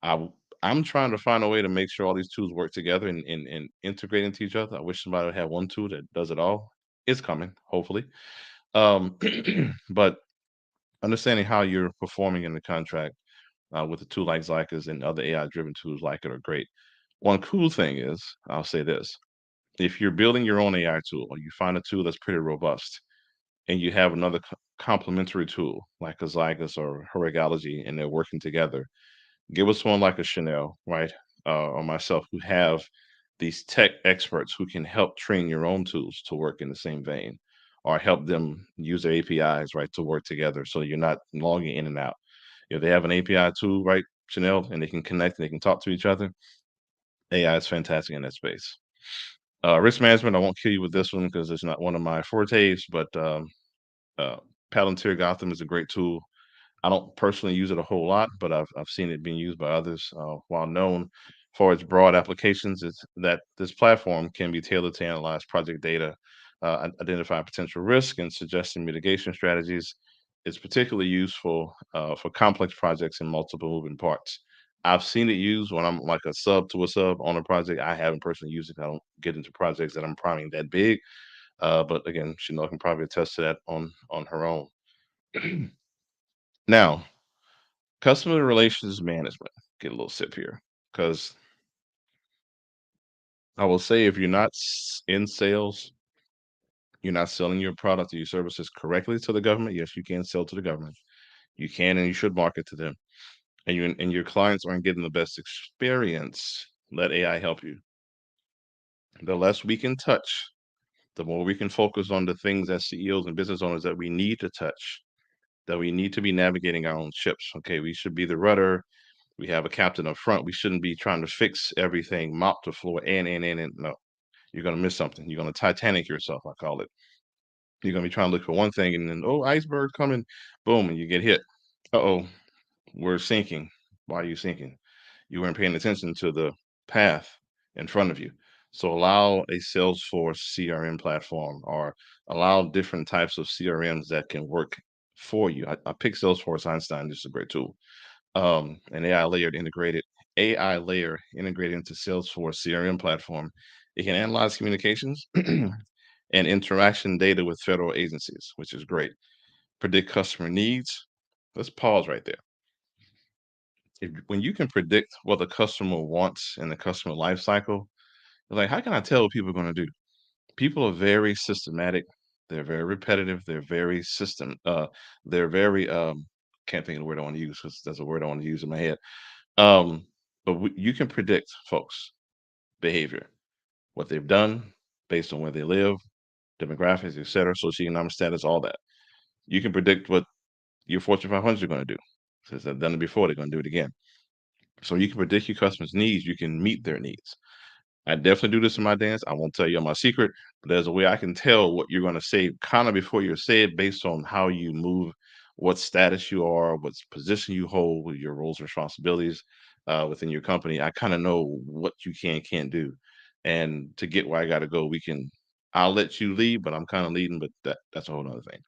I, I'm trying to find a way to make sure all these tools work together and integrate into each other. I wish somebody would have one tool that does it all. It's coming, hopefully. Um, but understanding how you're performing in the contract with a tool like Zykas and other AI driven tools like it are great. One cool thing is, I'll say this, if you're building your own AI tool or you find a tool that's pretty robust and you have another complementary tool like a Zygas or Horigology and they're working together, give us one like a Chanel, right? Or myself who have these tech experts who can help train your own tools to work in the same vein or help them use their APIs, right, to work together so you're not logging in and out. If they have an API tool, right, Chanel, and they can connect and they can talk to each other, AI is fantastic in that space. Risk management, I won't kill you with this one because it's not one of my fortes, but uh, Palantir Gotham is a great tool. I don't personally use it a whole lot, but I've seen it being used by others. While known for its broad applications, is that this platform can be tailored to analyze project data, identify potential risk, and suggesting mitigation strategies. It's particularly useful for complex projects and multiple moving parts. I've seen it used when I'm like a sub to a sub on a project. I haven't personally used it. I don't get into projects that I'm priming that big. But again, Chanel can probably attest to that on her own. Now, customer relations management. Get a little sip here because I will say if you're not in sales, you're not selling your product or your services correctly to the government. Yes, you can sell to the government. You can and you should market to them. And your clients aren't getting the best experience. Let AI help you. The less we can touch, the more we can focus on the things as CEOs and business owners that we need to touch, that we need to be navigating our own ships. Okay, we should be the rudder. We have a captain up front. We shouldn't be trying to fix everything, mop the floor, and. No, you're going to miss something. You're going to Titanic yourself, I call it. You're going to be trying to look for one thing, and then, oh, iceberg coming, boom, and you get hit. Uh-oh, we're sinking. Why are you sinking? You weren't paying attention to the path in front of you. So allow a Salesforce CRM platform or allow different types of CRMs that can work for you. I picked Salesforce Einstein. This is a great tool. An AI layer integrated into Salesforce CRM platform. It can analyze communications and interaction data with federal agencies, which is great. Predict customer needs. Let's pause right there. When you can predict what the customer wants in the customer life cycle, like how can I tell what people are going to do? People are very systematic. They're very repetitive. They're very can't think of the word I want to use because that's a word I want to use in my head. Um, but you can predict folks' behavior, what they've done based on where they live, demographics, etc., socioeconomic status, all that. You can predict what your Fortune 500 are going to do. Since they've done it before, they're going to do it again. So you can predict your customers' needs. You can meet their needs. I definitely do this in my dance. I won't tell you my secret, but there's a way I can tell what you're going to say kind of before you say it based on how you move, what status you are, what position you hold with your roles and responsibilities within your company. I kind of know what you can't do. And to get where I got to go, I'll let you lead, but I'm kind of leading, but that's a whole other thing.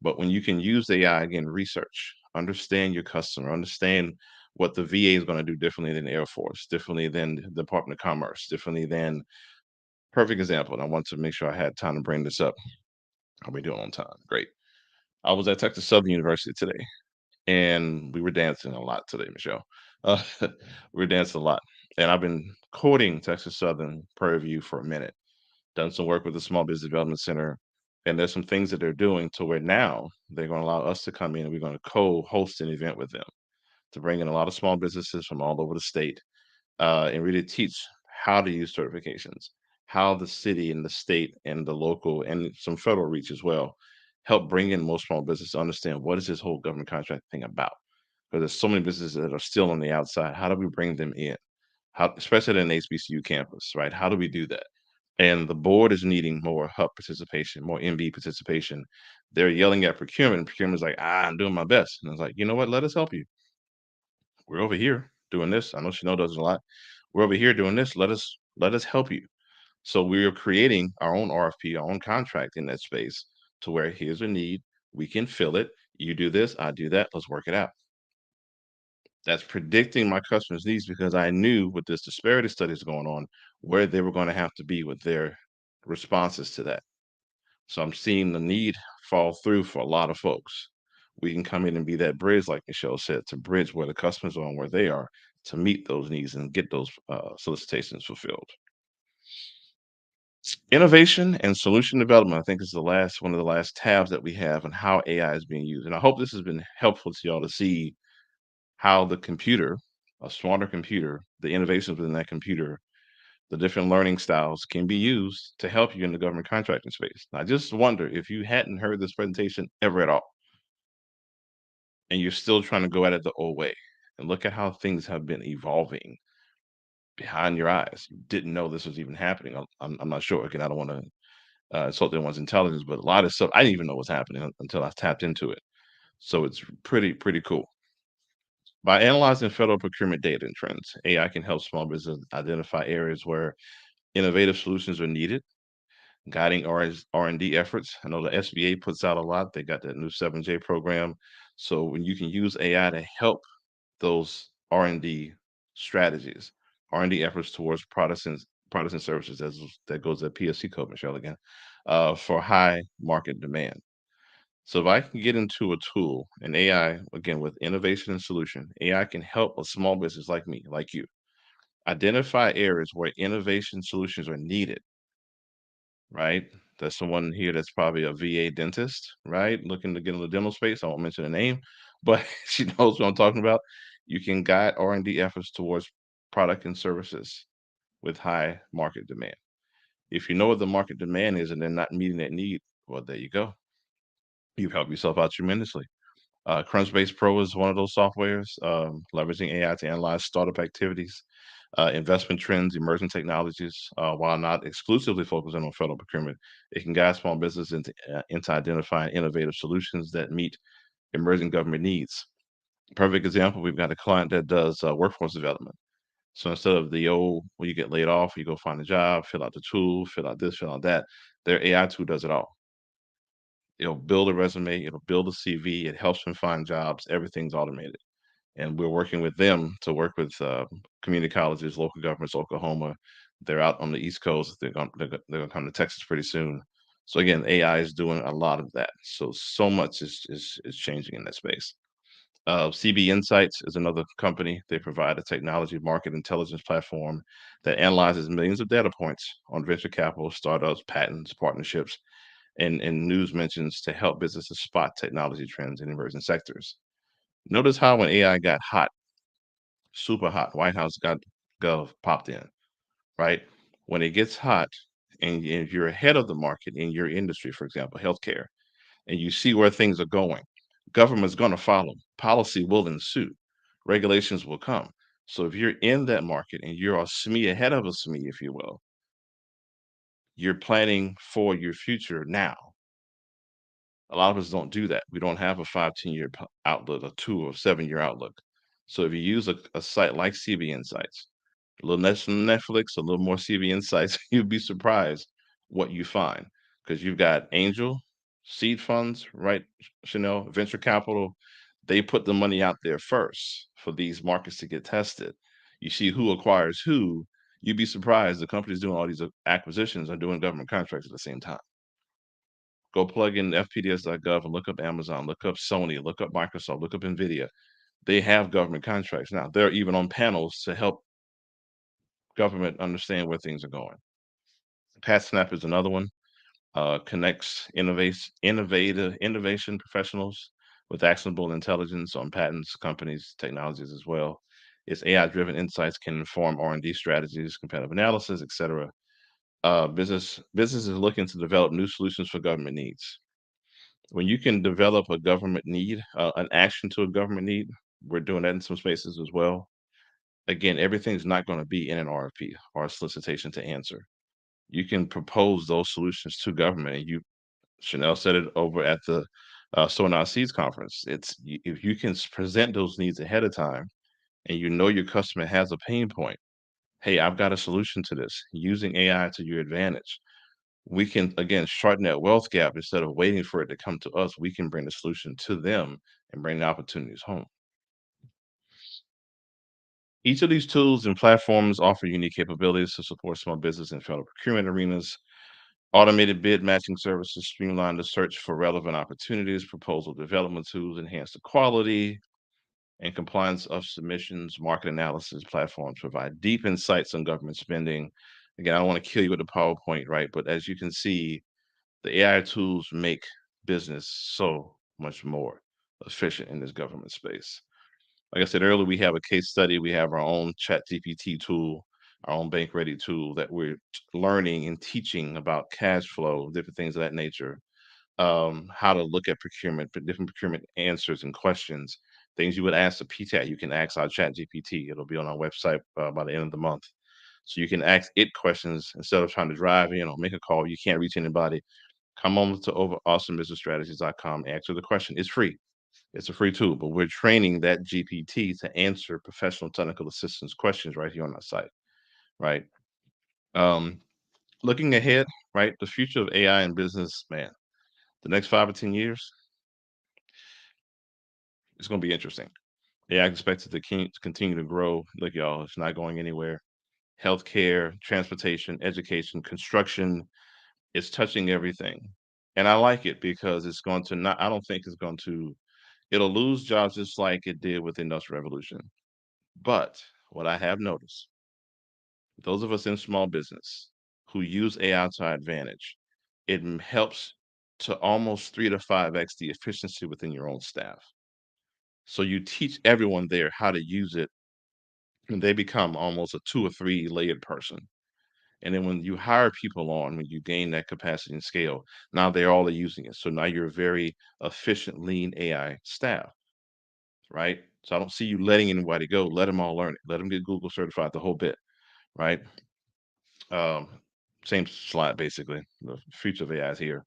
But when you can use AI, again, research, understand your customer, understand what the VA is going to do differently than the Air Force, differently than the Department of Commerce, differently than perfect example. And I want to make sure I had time to bring this up. How we doing on time? Great. I was at Texas Southern University today, and we were dancing a lot today, Michelle. We were dancing a lot, and I've been quoting Texas Southern Prairie View for a minute. Done some work with the Small Business Development Center, and there's some things that they're doing to where now they're going to allow us to come in and we're going to co-host an event with them to bring in a lot of small businesses from all over the state and really teach how to use certifications, how the city and the state and the local and some federal reach as well help bring in most small businesses to understand what is this whole government contract thing about. Because there's so many businesses that are still on the outside. How do we bring them in? How, especially at an HBCU campus, right? How do we do that? and the board is needing more hub participation, more MB participation. They're yelling at procurement, and procurement's like, I'm doing my best. And it's like, you know what? Let us help you. We're over here doing this. I know Chanel does a lot. We're over here doing this. Let us help you. So we are creating our own RFP, our own contract in that space to where here's a need, we can fill it. You do this, I do that. Let's work it out. That's predicting my customers' needs because I knew with this disparity studies going on where they were going to have to be with their responses to that. So I'm seeing the need fall through for a lot of folks. We can come in and be that bridge, like Michelle said, to bridge where the customers are and where they are to meet those needs and get those solicitations fulfilled. Innovation and solution development, I think, is the last one of the last tabs that we have on how AI is being used. And I hope this has been helpful to y'all to see how the computer, a smarter computer, the innovations within that computer, the different learning styles can be used to help you in the government contracting space. I just wonder if you hadn't heard this presentation ever at all, and you're still trying to go at it the old way, and look at how things have been evolving behind your eyes. You didn't know this was even happening. I'm not sure. Again, I don't want to insult anyone's intelligence, but a lot of stuff I didn't even know was happening until I tapped into it. So it's pretty cool. By analyzing federal procurement data and trends, AI can help small business identify areas where innovative solutions are needed, guiding R&D efforts. I know the SBA puts out a lot. They got that new 7J program. So when you can use AI to help those R&D strategies, R&D efforts towards products and services, as that goes to PSC code, Michelle, again, for high market demand. So if I can get into a tool, an AI, again, with innovation and solution, AI can help a small business like me, like you, identify areas where innovation solutions are needed, right? There's someone here that's probably a VA dentist, right? Looking to get in the dental space. I won't mention the name, but she knows what I'm talking about. You can guide R&D efforts towards product and services with high market demand. If you know what the market demand is and they're not meeting that need, well, there you go. You've helped yourself out tremendously. Crunchbase Pro is one of those softwares, leveraging AI to analyze startup activities, investment trends, emerging technologies, while not exclusively focusing on federal procurement. It can guide small business into identifying innovative solutions that meet emerging government needs. Perfect example, we've got a client that does workforce development. So instead of the old, when you get laid off, you go find a job, fill out the tool, fill out this, fill out that, their AI tool does it all. It'll build a resume, it'll build a CV, it helps them find jobs, everything's automated. And we're working with them to work with community colleges, local governments, Oklahoma. They're out on the East Coast. They're gonna come to Texas pretty soon. So again, AI is doing a lot of that. So much is changing in that space. CB Insights is another company. They provide a technology market intelligence platform that analyzes millions of data points on venture capital, startups, patents, partnerships, and news mentions to help businesses spot technology trends in emerging sectors. Notice how when AI got hot, super hot, White House got Gov popped in, right? When it gets hot and if you're ahead of the market in your industry, for example, healthcare, and you see where things are going, government's going to follow. Policy will ensue. Regulations will come. So if you're in that market and you're a SME ahead of a SME, if you will, you're planning for your future now. A lot of us don't do that. We don't have a 5, 10 year outlook, a 2 or 7 year outlook. So if you use a site like CB Insights, a little less than Netflix, a little more CB Insights, you'd be surprised what you find because you've got angel, seed funds, right? Chanel, venture capital. They put the money out there first for these markets to get tested. You see who acquires who. You'd be surprised the companies doing all these acquisitions are doing government contracts at the same time. Go plug in fpds.gov and look up Amazon, look up Sony, look up Microsoft, look up Nvidia. They have government contracts now. They're even on panels to help government understand where things are going. PatSnap is another one. Connects innovation professionals with actionable intelligence on patents, companies, technologies as well. Its AI-driven insights can inform R&D strategies, competitive analysis, etc. Businesses looking to develop new solutions for government needs. When you can develop a government need, an action to a government need, we're doing that in some spaces as well. Again, everything's not going to be in an RFP or a solicitation to answer. You can propose those solutions to government. And Chanel said it over at the Sowing Our Seeds conference. If you can present those needs ahead of time, and you know your customer has a pain point. Hey, I've got a solution to this using AI to your advantage. We can again shorten that wealth gap instead of waiting for it to come to us. We can bring the solution to them and bring the opportunities home. Each of these tools and platforms offer unique capabilities to support small business and federal procurement arenas. Automated bid matching services streamline the search for relevant opportunities. Proposal development tools enhance the quality and compliance of submissions. Market analysis platforms provide deep insights on government spending. Again, I don't want to kill you with the PowerPoint, right? But as you can see, the AI tools make business so much more efficient in this government space. Like I said earlier, we have a case study. We have our own Chat GPT tool, our own Bank Ready tool that we're learning and teaching about cash flow, different things of that nature, how to look at procurement, different procurement answers and questions, things you would ask the PTAT, you can ask our Chat GPT. It'll be on our website by the end of the month. So you can ask it questions instead of trying to drive in or make a call. You can't reach anybody. Come on to over awesomebusinessstrategies.com, answer the question. It's free. It's a free tool, but we're training that GPT to answer professional technical assistance questions right here on our site, right? Um, Looking ahead, right? The future of AI in business, man, the next 5 to 10 years, it's going to be interesting. AI is expected to continue to grow. Look, y'all, it's not going anywhere. Healthcare, transportation, education, construction, it's touching everything. And I like it because it's going to not, I don't think it's going to, it'll lose jobs just like it did with the Industrial Revolution. But what I have noticed, those of us in small business who use AI to our advantage, it helps to almost 3 to 5x the efficiency within your own staff. So you teach everyone there how to use it, and they become almost a 2 or 3 layered person. And then when you hire people on, when you gain that capacity and scale, now they're all using it. So now you're a very efficient, lean AI staff, right? So I don't see you letting anybody go. Let them all learn it. Let them get Google certified, the whole bit, right? Um, Same slide, basically. The future of AI is here.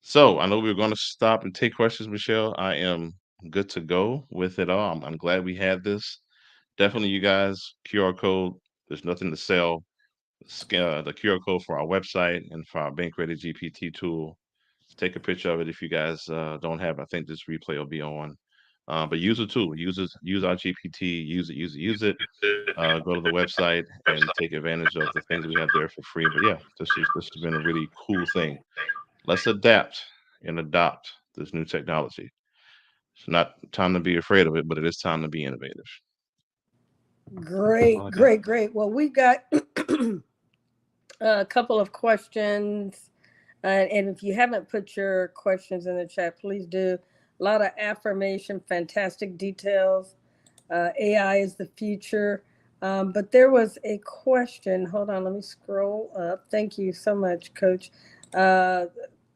So I know we were going to stop and take questions, Michelle. I am good to go with it all. I'm glad we had this. Definitely, you guys, QR code. There's nothing to sell. The QR code for our website and for our Bank Ready GPT tool. Take a picture of it if you guys don't have it. I think this replay will be on. But use the tool. Use our GPT. Use it. Use it. Use it. Go to the website and take advantage of the things we have there for free. But yeah, this has been a really cool thing. Let's adapt and adopt this new technology. It's not time to be afraid of it, but it is time to be innovative. That's all Great, I got. great, great. Well, we've got a couple of questions. And if you haven't put your questions in the chat, please do. A lot of affirmation, fantastic details. AI is the future. But there was a question. Hold on, let me scroll up. Thank you so much, Coach. Uh,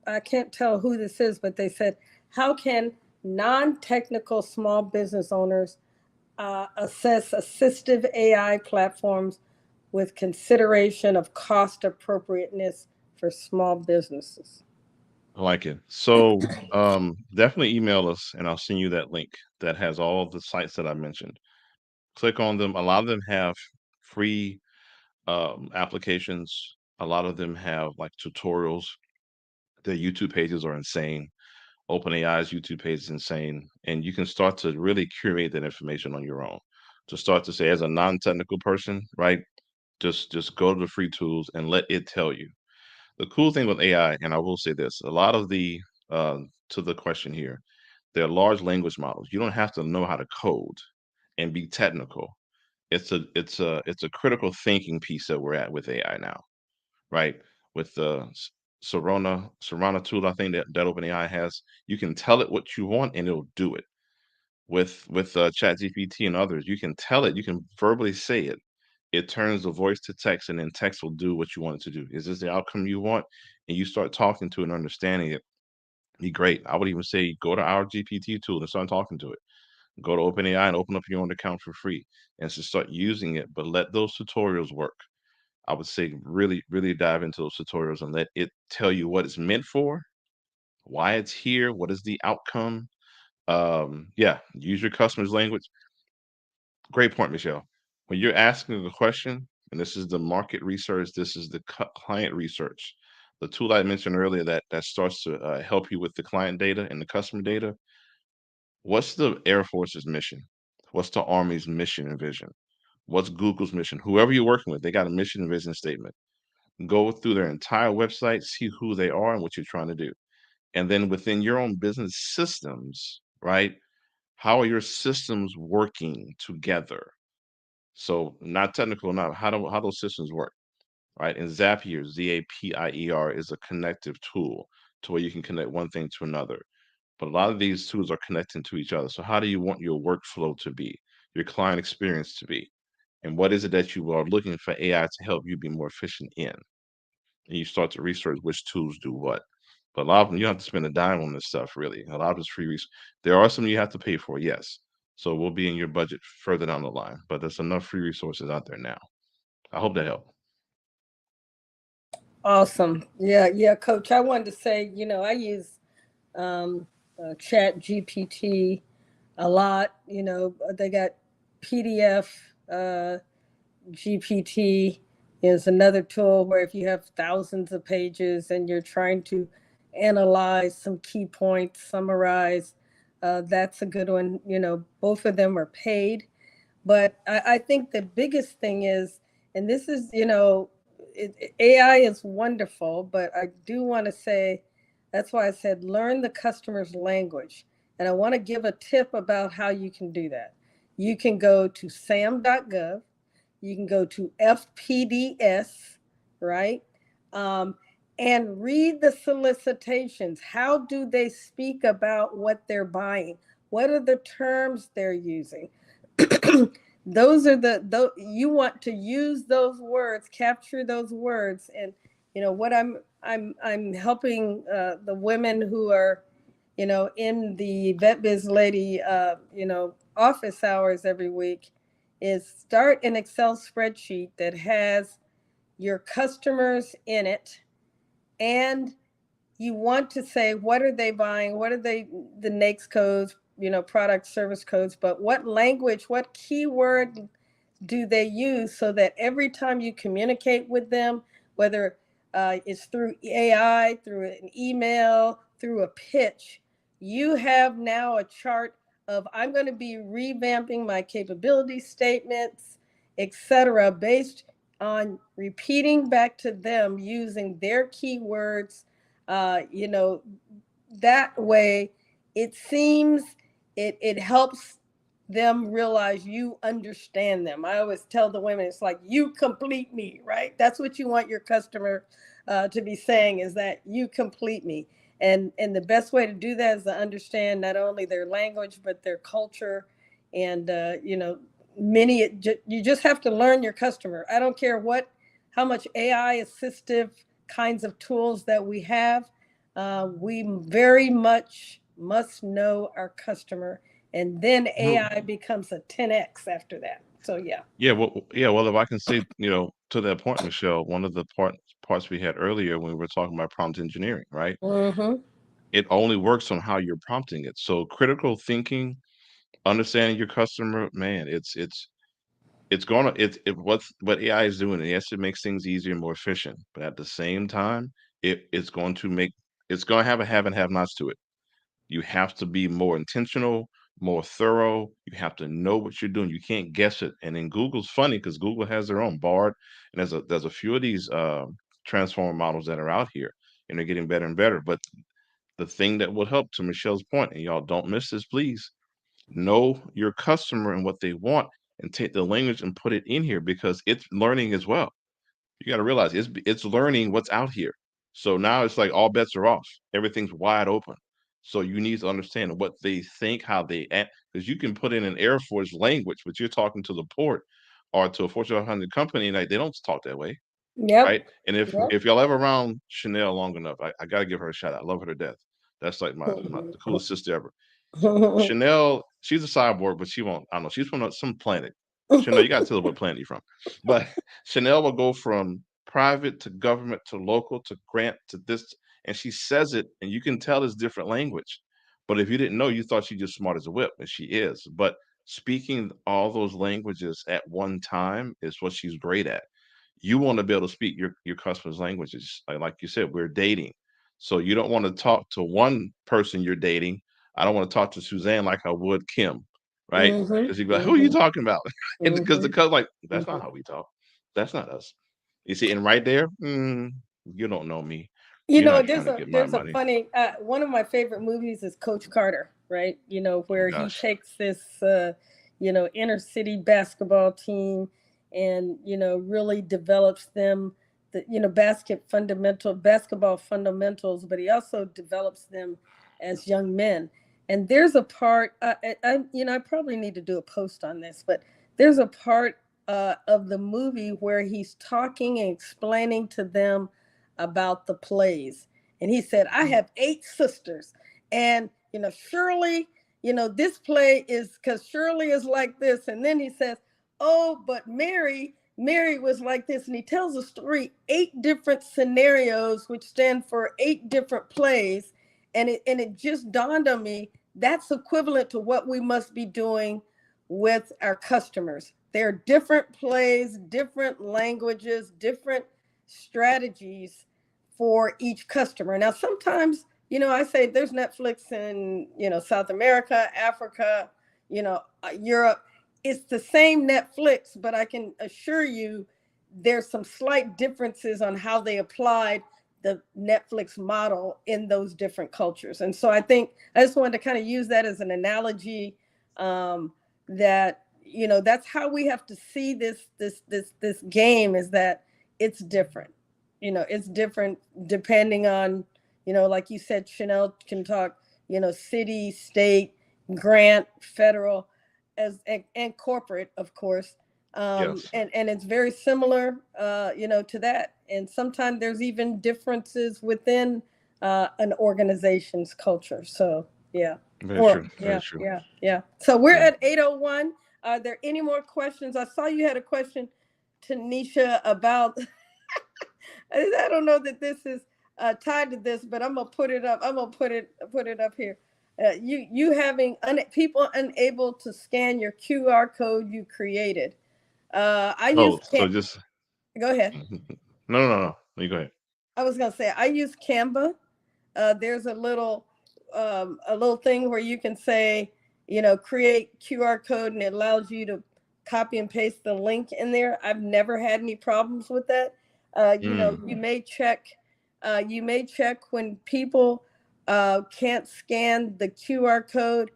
I can't tell who this is, but they said, how can non technical small business owners assess assistive AI platforms with consideration of cost appropriateness for small businesses? I like it. So definitely email us and I'll send you that link that has all the sites that I mentioned. Click on them. A lot of them have free applications. A lot of them have like tutorials. Their YouTube pages are insane. OpenAI's YouTube page is insane. And you can start to really curate that information on your own. To start to say, as a non-technical person, right? Just go to the free tools and let it tell you. The cool thing with AI, and I will say this, a lot of the uh, to the question here, they're large language models. You don't have to know how to code and be technical. It's a critical thinking piece that we're at with AI now, right? With the Serana tool, I think that OpenAI has, you can tell it what you want and it'll do it. With ChatGPT and others, you can tell it, you can verbally say it. It turns the voice to text, and then text will do what you want it to do. Is this the outcome you want? And you start talking to it and understanding it. Be great. I would even say go to our GPT tool and start talking to it. Go to OpenAI and open up your own account for free and just start using it. But let those tutorials work. I would say really, really dive into those tutorials and let it tell you what it's meant for, why it's here, what is the outcome. Yeah, use your customer's language. Great point, Michelle. When you're asking a question, and this is the market research, this is the client research. The tool I mentioned earlier that starts to help you with the client data and the customer data. What's the Air Force's mission? What's the Army's mission and vision? What's Google's mission? Whoever you're working with, they got a mission and vision statement. Go through their entire website, see who they are and what you're trying to do. And then within your own business systems, right? How are your systems working together? So not technical, not how those systems work, right? And Zapier, Zapier, is a connective tool to where you can connect one thing to another. But a lot of these tools are connecting to each other. So how do you want your workflow to be, your client experience to be? And what is it that you are looking for AI to help you be more efficient in? And you start to research which tools do what. But a lot of them, you don't have to spend a dime on this stuff, really. A lot of it's free research. There are some you have to pay for, yes. So we'll be in your budget further down the line. But there's enough free resources out there now. I hope that helped. Awesome. Yeah, yeah, Coach. I wanted to say, I use Chat GPT a lot. They got PDF. GPT is another tool where if you have thousands of pages and you're trying to analyze some key points, summarize, that's a good one. Both of them are paid. But I think the biggest thing is, and this is, AI is wonderful, but I do want to say that's why I said learn the customer's language. And I want to give a tip about how you can do that. You can go to sam.gov, you can go to FPDS, right? Um, and read the solicitations. How do they speak about what they're buying? What are the terms they're using? Those are you want to use those words, capture those words. And what I'm helping the women who are in the vet biz lady office hours every week is start an Excel spreadsheet that has your customers in it, and you want to say what are they buying, what are they, the NAICS codes, product service codes, but what language, what keyword do they use, so that every time you communicate with them, whether it's through AI, through an email, through a pitch, you have now a chart of I'm going to be revamping my capability statements, etc., based on repeating back to them using their keywords. uh, you know that way it seems it helps them realize you understand them. I always tell the women, it's like, you complete me, right? That's what you want your customer to be saying, is that you complete me. And the best way to do that is to understand not only their language but their culture. And you just have to learn your customer. I don't care how much AI assistive kinds of tools that we have. We very much must know our customer, and then Well, AI becomes a 10x after that. So yeah. yeah, well, if I can say, to that point, Michelle, one of the parts we had earlier when we were talking about prompt engineering, right? Mm-hmm. It only works on how you're prompting it. So critical thinking, understanding your customer, man, it's gonna what AI is doing. Yes, it makes things easier and more efficient, but at the same time, it's going to make it's going to have and have nots to it. You have to be more intentional, more thorough. You have to know what you're doing. You can't guess it. And then Google's funny because Google has their own Bard, and there's a few of these transformer models that are out here, and they're getting better and better. But the thing that will help, to Michelle's point, and y'all don't miss this, please know your customer and what they want, and take the language and put it in here because it's learning as well. You got to realize it's learning what's out here. So now it's like all bets are off. Everything's wide open. So you need to understand what they think, how they act, because you can put in an Air Force language, but you're talking to the port or to a Fortune 100 company, and they don't talk that way, Yep. right? And Yep. if y'all ever around Chanel long enough, I got to give her a shout out. I love her to death. That's like the coolest sister ever. Chanel, she's a cyborg, but she won't. I don't know. She's from some planet. Chanel, you got to tell her what planet you're from. But Chanel will go from private to government to local to grant to this, and she says it, and you can tell it's different language. But if you didn't know, you thought she's just smart as a whip, and she is. But speaking all those languages at one time is what she's great at. You want to be able to speak your customer's languages. Like you said, we're dating. So you don't want to talk to one person you're dating. I don't want to talk to Suzanne like I would Kim, right? Mm-hmm. Because you'd be like, who are you Mm-hmm. talking about? And because the Mm-hmm. cousin like, that's not Mm-hmm. how we talk. That's not us. You see, and right there, you don't know me. You You're know, not trying to get my there's a money. funny one of my favorite movies is Coach Carter, right? You know, Oh where he gosh. takes this inner city basketball team and really develops them the basketball fundamentals, but he also develops them as young men. And there's a part I probably need to do a post on this, but there's a part of the movie where he's talking and explaining to them about the plays. And he said, I Mm. have 8 sisters. And, Shirley, this play is because Shirley is like this. And then he says, oh, but Mary was like this. And he tells a story, 8 different scenarios, which stand for 8 different plays. And it just dawned on me that's equivalent to what we must be doing with our customers. There are different plays, different languages, different strategies for each customer. Now, sometimes, I say there's Netflix in, South America, Africa, Europe. It's the same Netflix, but I can assure you there's some slight differences on how they applied the Netflix model in those different cultures. And so I think I just wanted to kind of use that as an analogy, that, that's how we have to see this game, is that it's different. It's different depending on, like you said, Chanel can talk, city, state, grant, federal, and corporate, of course. Yes. And it's very similar, to that. And sometimes there's even differences within an organization's culture. So, yeah. Very Or, true. Very yeah, true. yeah, yeah. So we're Yeah. at 8:01. Are there any more questions? I saw you had a question, Tanisha, about I don't know that this is tied to this, but I'm gonna put it up. I'm gonna put it up here. You having people unable to scan your QR code you created. I use Oh, so just Go ahead. no. You go ahead. I was gonna say I use Canva. There's a little thing where you can say, create QR code, and it allows you to copy and paste the link in there. I've never had any problems with that. Mm. You may check when people can't scan the QR code.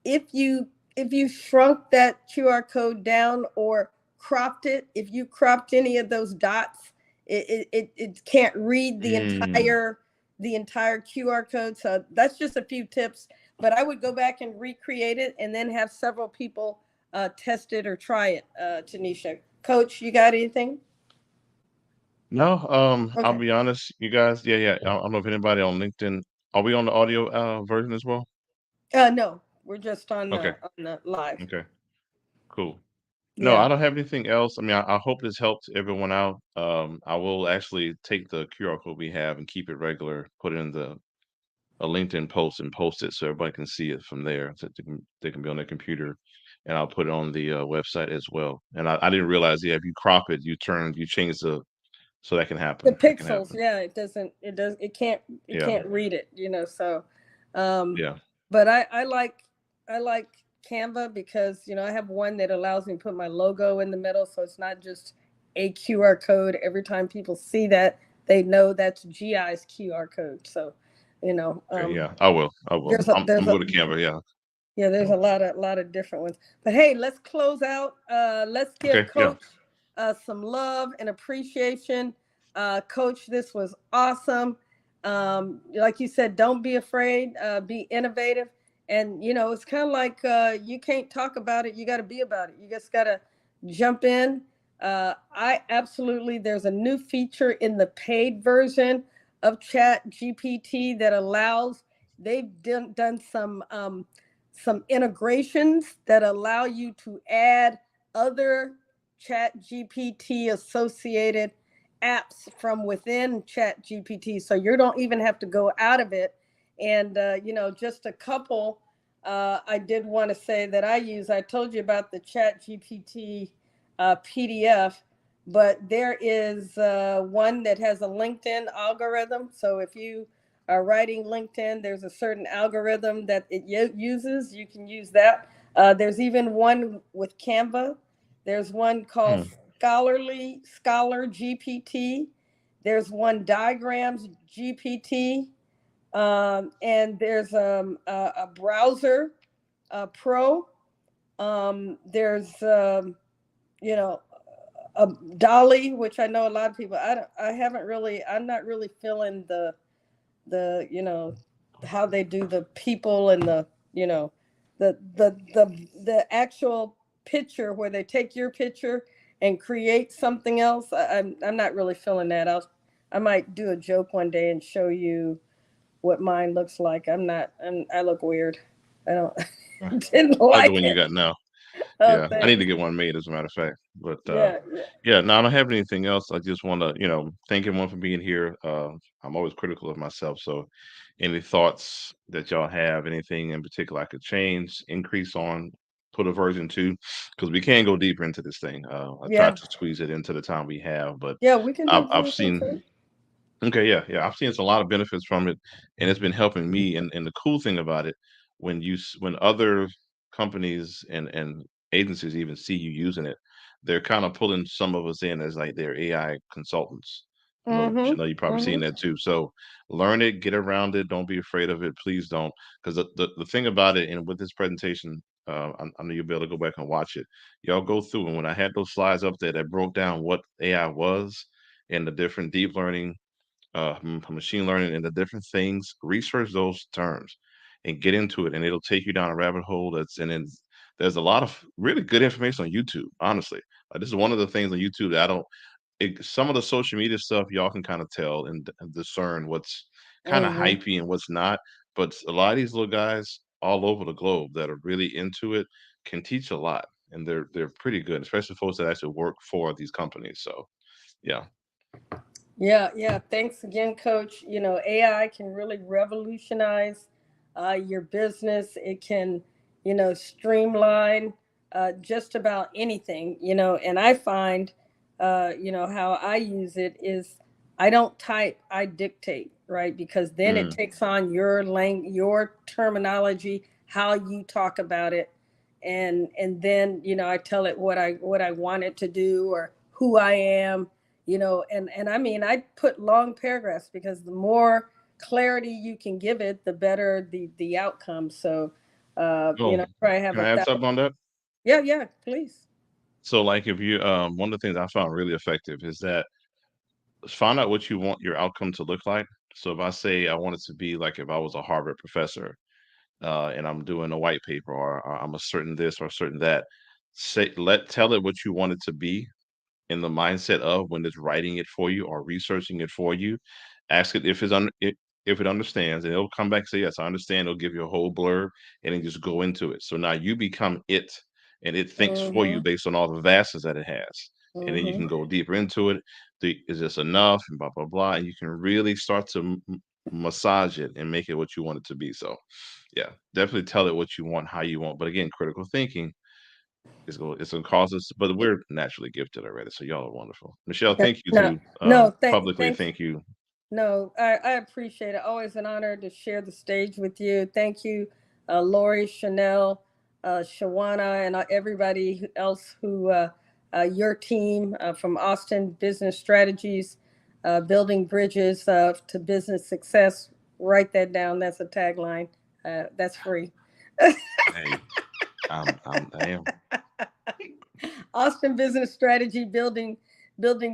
If you shrunk that QR code down or cropped it, if you cropped any of those dots, it can't read Mm. the entire QR code. So that's just a few tips, but I would go back and recreate it and then have several people test it or try it. Tanisha, Coach, you got anything? No, I'll Okay. be honest, you guys. Yeah. I don't know if anybody on LinkedIn. Are we on the audio version as well? No, we're just Okay. on the live. Okay. Cool. No, Yeah. I don't have anything else. I mean, I hope this helped everyone out. I will actually take the QR code we have and keep it regular, put it in a LinkedIn post and post it so everybody can see it from there. So they can be on their computer, and I'll put it on the website as well. And I didn't realize, yeah, if you crop it, you change so that can The happen. That can pixels, happen. yeah, it Yeah. can't read it, so um Yeah. but I like Canva because I have one that allows me to put my logo in the middle, so it's not just a QR code. Every time people see that, they know that's GI's QR code. So you know Okay. um Yeah. I will. I will. there's a I'm there's a going to Canva. Yeah. yeah, there's Yeah. a lot of different ones. But hey, let's close out. Let's give Okay. Yeah. Coach some love and appreciation. Coach, this was awesome. Like you said, don't be afraid. Be innovative. And it's kind of like you can't talk about it. You got to be about it. You just got to jump in. I absolutely. There's a new feature in the paid version of Chat GPT that allows. They've done some integrations that allow you to add other Chat GPT associated apps from within Chat GPT. So you don't even have to go out of it. And, just a couple I did want to say that I use. I told you about the Chat GPT PDF, but there is one that has a LinkedIn algorithm. So if you are writing LinkedIn, there's a certain algorithm that it uses. You can use that. There's even one with Canva. There's one called Scholar GPT. There's one Diagrams GPT. And there's a browser pro. There's you know a Dolly, which I know a lot of people. I haven't really. I'm not really feeling the how they do the people and the actual picture where they take your picture and create something else. I'm not really feeling that. I might do a joke one day and show you what mine looks like. I look weird. I don't didn't I like the like one you it. got now. Oh, Yeah, I need to thanks. get one made, as a matter of fact. But Yeah, yeah. yeah, no, I don't have anything else. I just want to, thank everyone for being here. I'm always critical of myself, so any thoughts that y'all have, anything in particular I could change, increase on, put a version two, because we can go deeper into this thing. I tried Yeah. to squeeze it into the time we have, but Yeah, we can do I've version seen. two. Okay, yeah, yeah. I've seen a lot of benefits from it, and it's been helping me. And the cool thing about it, when other companies and agencies even see you using it, they're kind of pulling some of us in as like their AI consultants. Mm-hmm. Chanel, you probably Mm-hmm. seen that too. So learn it, get around it. Don't be afraid of it. Please don't, because the thing about it, and with this presentation, I know you'll be able to go back and watch it. Y'all go through, and when I had those slides up there that broke down what AI was and the different deep learning machine learning and the different things, research those terms and get into it, and it'll take you down a rabbit hole. And then there's a lot of really good information on YouTube. Honestly, this is one of the things on YouTube that I don't. Some of the social media stuff y'all can kind of tell and discern what's kind of Mm-hmm. hypey and what's not. But a lot of these little guys all over the globe that are really into it can teach a lot, and they're pretty good, especially folks that actually work for these companies. So yeah. Yeah, yeah. Thanks again, Coach. AI can really revolutionize your business. It can, streamline just about anything. And I find, how I use it is I don't type, I dictate, right? Because then it Mm. takes on your terminology, how you talk about it, and then I tell it what I want it to do or who I am, and I mean, I put long paragraphs because the more clarity you can give it, the better the Oh, outcome. So try to have can I add 1,000. something on that? Yeah, yeah, please. So, like, if you, one of the things I found really effective is that find out what you want your outcome to look like. So, if I say I want it to be like if I was a Harvard professor, and I'm doing a white paper, or I'm a certain this or a certain that, tell it what you want it to be in the mindset of when it's writing it for you or researching it for you. Ask it if it understands, and it'll come back and say, "Yes, I understand." It'll give you a whole blurb, and then just go into it. So now you become it, and it thinks for you Mm-hmm. based on all the vastness that it has, and then you Mm-hmm. can go deeper into it. Is this enough? And blah blah blah, and you can really start to massage it and make it what you want it to be. So, yeah, definitely tell it what you want, how you want. But again, critical thinking it's gonna cause us, but we're naturally gifted already. So y'all are wonderful. Michelle, Yeah. thank you No, too. no. Publicly, Thanks. thank you. No, I appreciate it. Always an honor to share the stage with you. Thank you, Lori, Chanel, Shawana, and everybody else your team from Austin Business Strategies, building bridges to business success. Write that down. That's a tagline. That's free. Hey, I am. Austin Business Strategy, building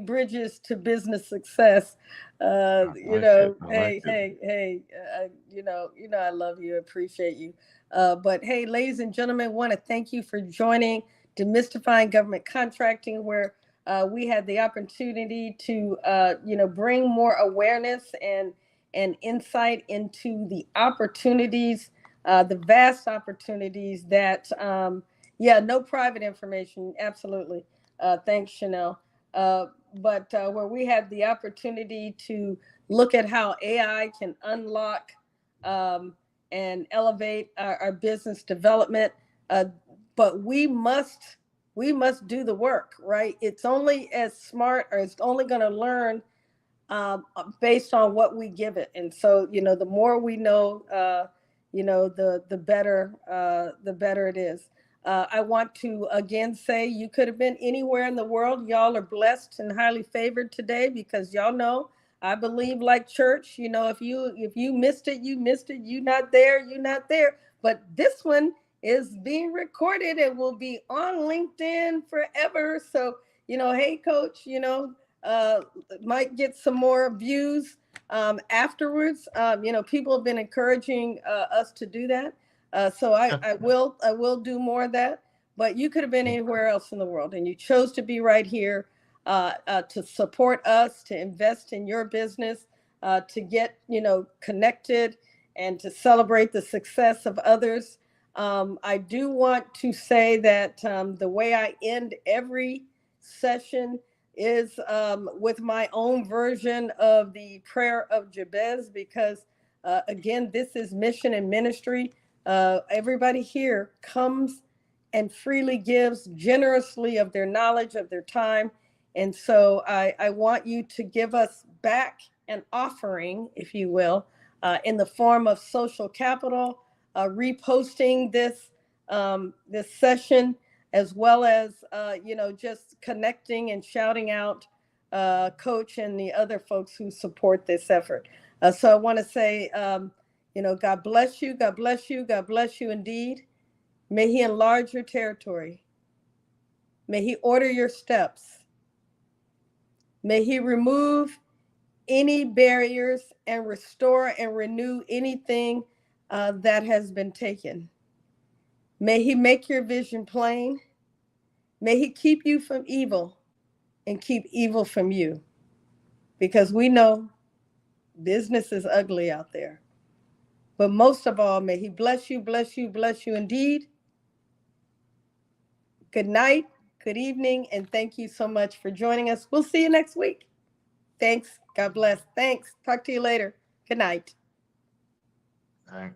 bridges to business success. I like it. I like Hey, it. I love you, appreciate you. But hey, ladies and gentlemen, want to thank you for joining Demystifying Government Contracting, where we had the opportunity to bring more awareness and insight into the opportunities, the vast opportunities that Yeah, no private information. Absolutely. Thanks, Chanel. But where we had the opportunity to look at how AI can unlock um, and elevate our business development, uh, but we must do the work, right? It's only as smart, or it's only going to learn based on what we give it. And so, the more we know, the better it is. I want to again say you could have been anywhere in the world. Y'all are blessed and highly favored today, because y'all know I believe, like church. If you missed it, you missed it. You not there, you not there. But this one is being recorded and will be on LinkedIn forever. So, hey, coach, uh, might get some more views afterwards. People have been encouraging us to do that. So I will do more of that. But you could have been anywhere else in the world, and you chose to be right here to support us, to invest in your business, to get connected, and to celebrate the success of others. I do want to say that the way I end every session is with my own version of the prayer of Jabez, because again, this is mission and ministry. Everybody here comes and freely gives generously of their knowledge, of their time. And so I want you to give us back an offering, if you will, in the form of social capital, reposting this session, as well as just connecting and shouting out Coach and the other folks who support this effort. So I want to say, God bless you, God bless you, God bless you indeed. May He enlarge your territory. May He order your steps. May He remove any barriers and restore and renew anything that has been taken. May He make your vision plain. May He keep you from evil and keep evil from you, because we know business is ugly out there. But most of all, may He bless you, bless you, bless you indeed. Good night, good evening, and thank you so much for joining us. We'll see you next week. Thanks. God bless. Thanks. Talk to you later. Good night. All right.